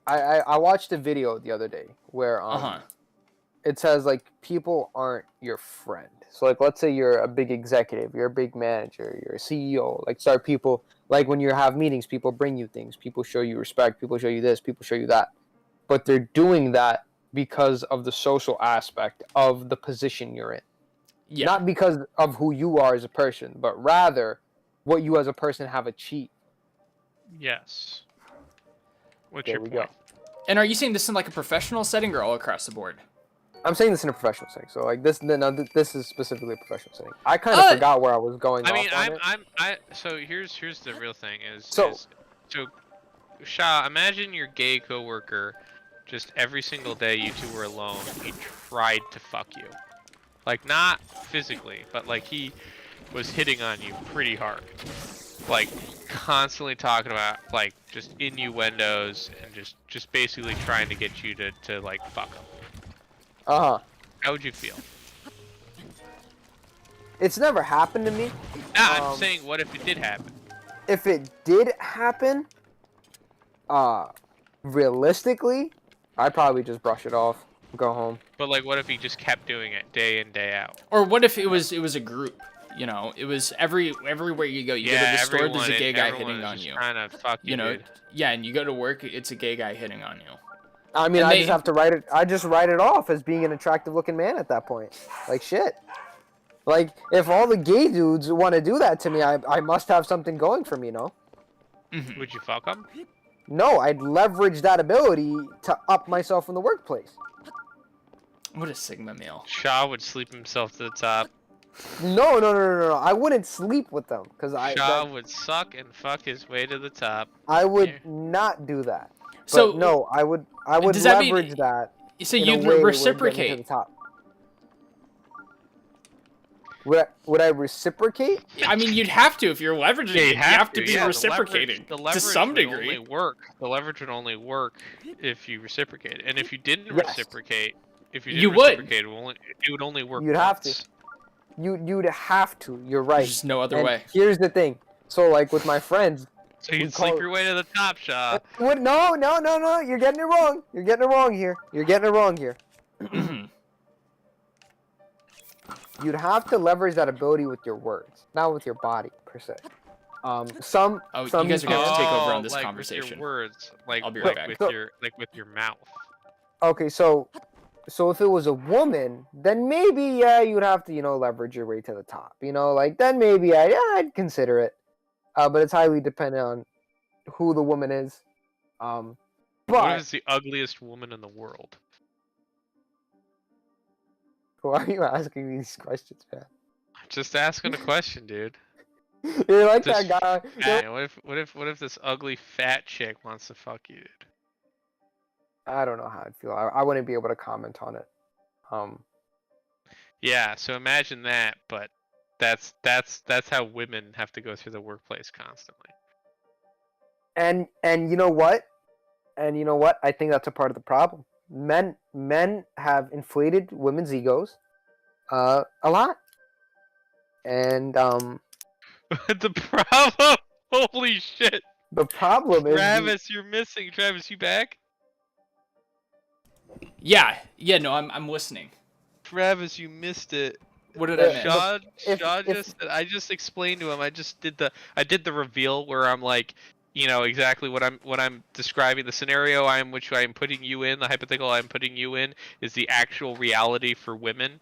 I watched a video the other day where it says, like, people aren't your friend. So, like, let's say you're a big executive, you're a big manager, you're a CEO. Like, start people, like, when you have meetings, people bring you things. People show you respect. People show you this. People show you that. But they're doing that because of the social aspect of the position you're in. Yeah. Not because of who you are as a person, but rather what you as a person have achieved. Yes. What's There your we point? go. And are you saying this in like a professional setting or all across the board? I'm saying this in a professional setting. So, like, this is specifically a professional setting. I kind of forgot where I was going. I mean, off on it. so here's the real thing is So Shah, imagine your gay coworker, just every single day you two were alone, he tried to fuck you. Like, not physically, but like he was hitting on you pretty hard. Like, constantly talking about, like, just innuendos and just basically trying to get you to like fuck him. How would you feel? It's never happened to me. I'm saying, what if it did happen? if it did happen, realistically, I'd probably just brush it off, go home. But like, what if he just kept doing it day in, day out? Or what if it was a group? You know, it was everywhere you go. You go to the store, there's a gay guy hitting on you. Trying to fuck you, You know, dude. yeah, and you go to work, it's a gay guy hitting on you. I mean, And I they- just have to write it. I just write it off as being an attractive-looking man at that point. Like shit. Like if all the gay dudes want to do that to me, I must have something going for me, you know? Would you fuck him? No, I'd leverage that ability to up myself in the workplace. What a Sigma male. Shaw would sleep himself to the top. No. I wouldn't sleep with them because Shaw would suck and fuck his way to the top. I would Yeah. not do that. But So no, I would does that mean- leverage that. So in a you'd way that would get me to reciprocate. the top. Would I reciprocate? I mean, you'd have to if you're leveraging. Yeah, it. You have to be yeah, reciprocating the leverage to some would degree. Only work. The leverage would only work if you reciprocate. And if you didn't Yes. reciprocate, You would. it would only work. You'd have to. once. You'd have to. You're right. There's just no other And way. here's the thing. So like with my friends, So you'd We sleep call- your way to the top, Shaw. no. You're getting it wrong. You're getting it wrong here. You'd have to leverage that ability with your words, not with your body per se. Some. Oh, you some guys are gonna have to take over on Oh, this like conversation. With your words, like, I'll be right with back. your mouth. Okay, so if it was a woman, then maybe you'd have to leverage your way to the top. Like then maybe I'd consider it. But it's highly dependent on who the woman is. What But is the ugliest woman in the world? why are you asking these questions, man? Just asking a question, dude. You're like Just that guy. Hey, what if this ugly fat chick wants to fuck you, dude? I don't know how I'd feel. I wouldn't be able to comment on it. Yeah, so imagine that, but that's how women have to go through the workplace constantly. And you know what? I think that's a part of the problem. Men have inflated women's egos, a lot. And The problem. Holy shit, the problem is Travis, you're missing. Travis, you back? Yeah, no, I'm listening. Travis, you missed it. What did I miss? I just explained to him. I did the reveal where I'm like, exactly what I'm describing. The scenario which I am putting you in, the hypothetical I'm putting you in, is the actual reality for women,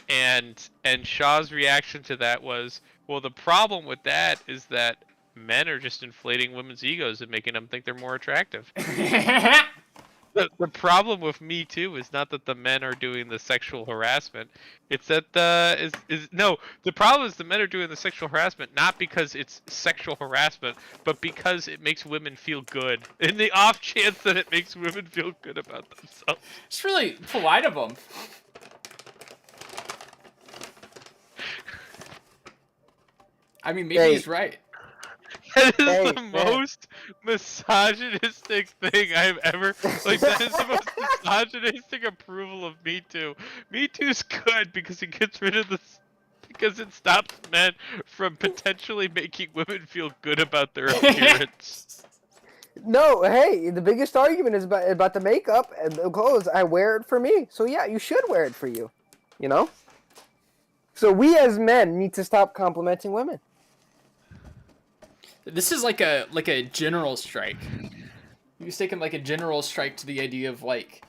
and Shaw's reaction to that was, well, the problem with that is that men are just inflating women's egos and making them think they're more attractive. The problem with Me Too is not that the men are doing the sexual harassment. It's that the problem is the men are doing the sexual harassment not because it's sexual harassment, but because it makes women feel good. In the off chance that it makes women feel good about themselves. It's really polite of them. I mean, maybe Hey. he's right. That is Hey, the man. most misogynistic thing I've ever. Like, that is the most misogynistic approval of Me Too. Me Too's good because it gets rid of this. Because it stops men from potentially making women feel good about their appearance. no. Hey, the biggest argument is about the makeup and the clothes. I wear it for me, so yeah, you should wear it for you. So we as men need to stop complimenting women. This is like a general strike. He's taking like a general strike to the idea of like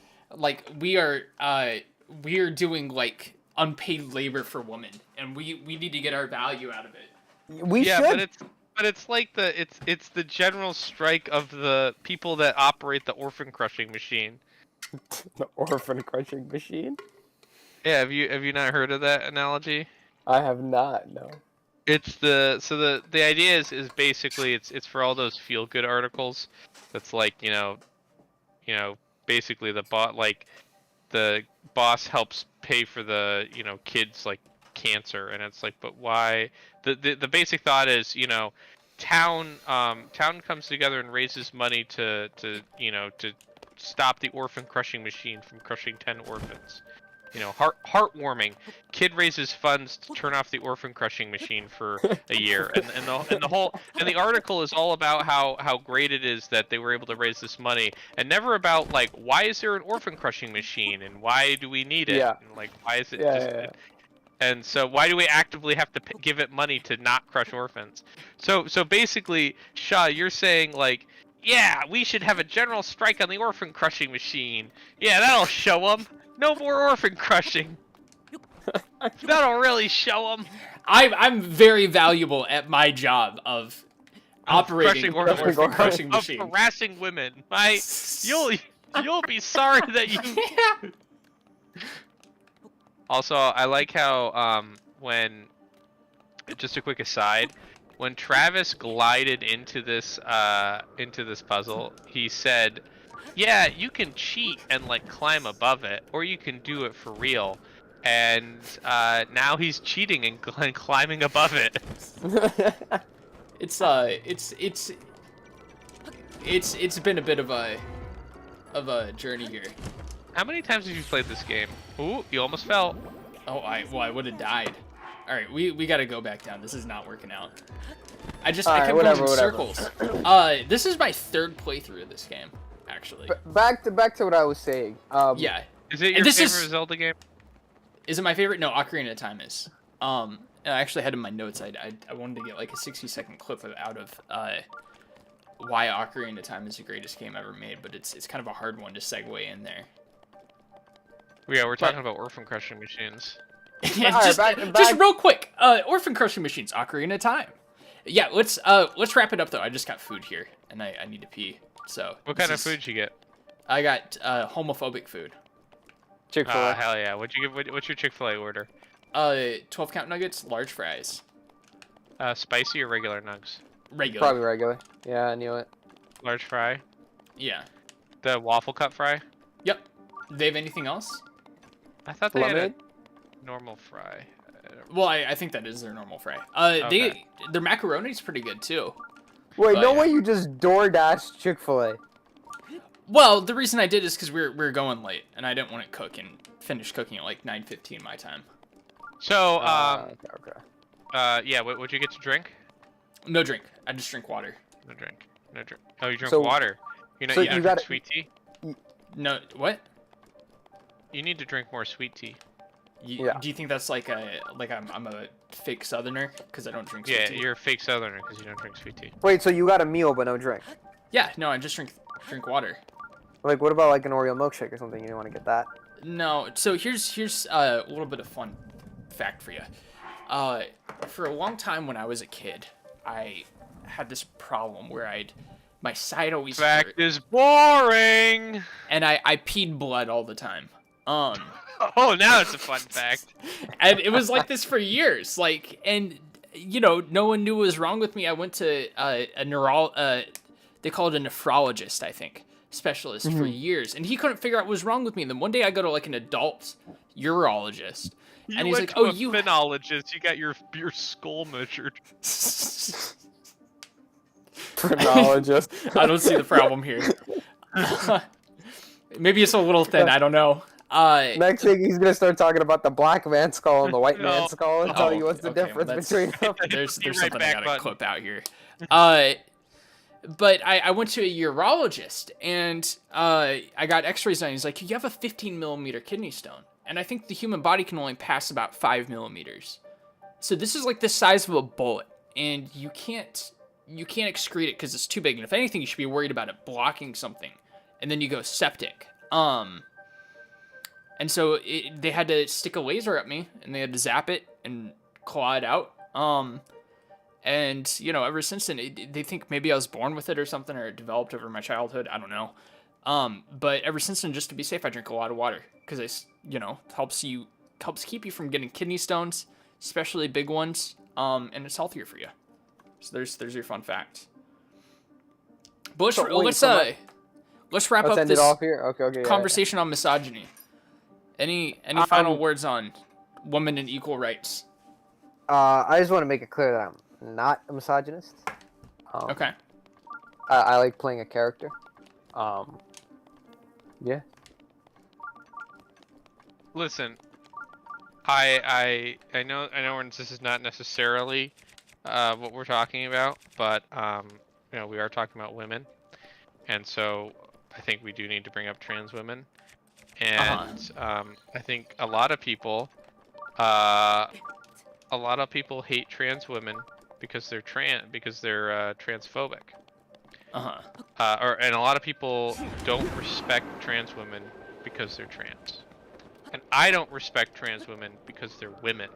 we are doing like unpaid labor for women, and we need to get our value out of it. We Yeah, should. but it's like it's the general strike of the people that operate the orphan crushing machine. The orphan crushing machine. Yeah, have you not heard of that analogy? I have not. No. It's the idea is basically it's for all those feel good articles. That's like basically the boss helps pay for the kids like cancer, and it's like, but why? The basic thought is town comes together and raises money to stop the orphan crushing machine from crushing 10 orphans. heartwarming. Kid raises funds to turn off the orphan crushing machine for a year, and the article is all about how great it is that they were able to raise this money, and never about like why is there an orphan crushing machine and why do we need it? Yeah. And, like why is it Yeah, just? yeah. And so why do we actively have to give it money to not crush orphans? So basically, Shaw, you're saying like, yeah, we should have a general strike on the orphan crushing machine. Yeah, that'll show them. No more orphan crushing. That'll really show them. I'm very valuable at my job of operating Crushing the orphan crushing of machine. harassing women. You'll be sorry that you. Also, I like how when, just a quick aside, when Travis glided into this puzzle, he said, "Yeah, you can cheat and like climb above it, or you can do it for real." And now he's cheating and climbing above it. It's been a bit of a journey here. How many times have you played this game? Ooh, you almost fell. Oh, I would have died. All right, we got to go back down. This is not working out. I kept going in circles. This is my third playthrough of this game, actually. Back to what I was saying. Yeah. Is it your favorite Zelda game? Is it my favorite? No, Ocarina of Time is. I actually had in my notes. I wanted to get like a 60-second clip out of why Ocarina of Time is the greatest game ever made, but it's kind of a hard one to segue in there. Yeah, we're talking about orphan crushing machines. Just real quick, orphan crushing machines, Ocarina of Time. Yeah, let's wrap it up though. I just got food here, and I need to pee. So. What kind of food you get? I got homophobic food. Chick-fil-A. Hell yeah! What's your Chick-fil-A order? 12 count nuggets, large fries. Spicy or regular nugs? Regular. Probably regular. Yeah, I knew it. Large fry. Yeah. The waffle cut fry. Yep. Do they have anything else? I thought they Lemonade? had a normal fry. Well, I think that is their normal fry. Okay. Their macaroni's pretty good too. Wait, But, no yeah. way you just DoorDash Chick-fil-A. Well, the reason I did is because we were going late, and I didn't want to cook and finish cooking at like 9:15 my time. So, Okay. yeah. What'd you get to drink? No drink. I just drink water. No drink. No drink. Oh, you drink So- water. You so don't you drink gotta- sweet tea. No, what? You need to drink more sweet tea. Yeah. Do you think that's like I'm a fake Southerner because I don't drink sweet Yeah, tea? you're a fake Southerner because you don't drink sweet tea. Wait, so you got a meal but no drink? Yeah, no, I just drink water. Like, what about like an Oreo milkshake or something? You didn't want to get that? No, so here's a little bit of fun fact for you. For a long time when I was a kid, I had this problem where my side always hurt, Fact is boring. and I peed blood all the time. Oh, now it's a fun fact. And it was like this for years. Like, and no one knew what was wrong with me. I went to they call it a nephrologist, I think, specialist for years, and he couldn't figure out what was wrong with me. And then one day I go to like an adult urologist, and he's like, "Oh, you phenologist. You got your skull measured." Phrenologist. I don't see the problem here. Maybe it's a little thin. I don't know. Next thing he's gonna start talking about the black man's skull and the white No. man's skull and tell you what's the okay, well, difference that's- between them. There's Right something I back gotta button. clip out here. But I went to a urologist, and I got x-rays done. He's like, you have a 15 millimeter kidney stone. And I think the human body can only pass about 5 millimeters. So this is like the size of a bullet, and you can't excrete it because it's too big. And if anything, you should be worried about it blocking something. And then you go septic. And so they had to stick a laser at me, and they had to zap it and claw it out. And, ever since then, they think maybe I was born with it or something, or it developed over my childhood. I don't know. But ever since then, just to be safe, I drink a lot of water because it, helps keep you from getting kidney stones, especially big ones. And it's healthier for you. So there's your fun fact. But let's wrap Let's up end this it off here. Okay. conversation on misogyny. Any final words on women and equal rights? I just want to make it clear that I'm not a misogynist. Okay. I like playing a character. Yeah. listen, I know this is not necessarily what we're talking about, but we are talking about women, and so I think we do need to bring up trans women, and I think a lot of people hate trans women because they're transphobic. And a lot of people don't respect trans women because they're trans. And I don't respect trans women because they're women.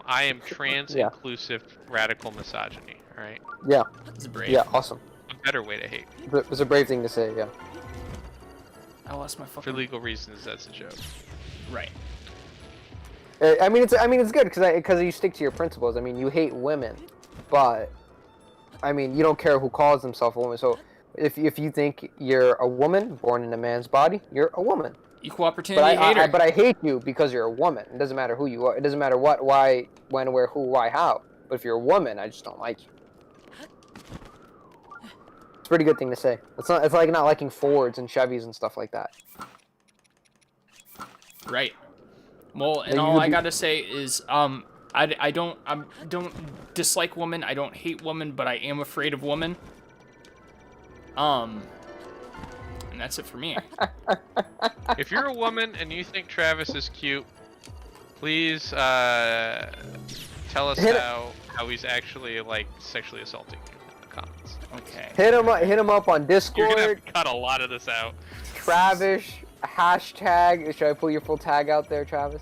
I am trans inclusive radical misogyny, alright? Yeah. It's brave. Yeah, awesome. A better way to hate. It's a brave thing to say, yeah. I lost my fucking... For legal reasons, that's a joke. Right. I mean, it's good because you stick to your principles. I mean, you hate women, but I mean, you don't care who calls themselves a woman. So if you think you're a woman born in a man's body, you're a woman. Equal opportunity hater. But I hate you because you're a woman. It doesn't matter who you are. It doesn't matter what, why, when, where, who, why, how. But if you're a woman, I just don't like you. It's a pretty good thing to say. It's like not liking Fords and Chevys and stuff like that. Right. Well, and all I gotta say is, I don't dislike women. I don't hate women, but I am afraid of women. And that's it for me. If you're a woman and you think Travis is cute, please tell us how he's actually like sexually assaulting you in the comments. Okay. Hit him up on Discord. You're gonna have to cut a lot of this out. Travis hashtag. Should I pull your full tag out there, Travis?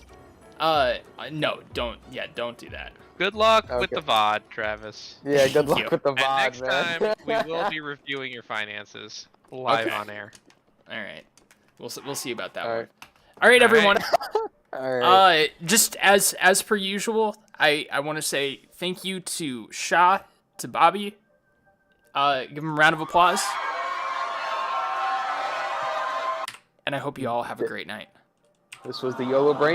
No, don't do that. Good luck with the VOD, Travis. Yeah, good luck with the And VOD, next man. time we will be reviewing your finances live on air. All right. We'll see about that All one. right. All right, everyone. All right. Just as per usual, I want to say thank you to Shah, to Bobby. Give him a round of applause. And I hope you all have a great night. This was the Yolo Brain.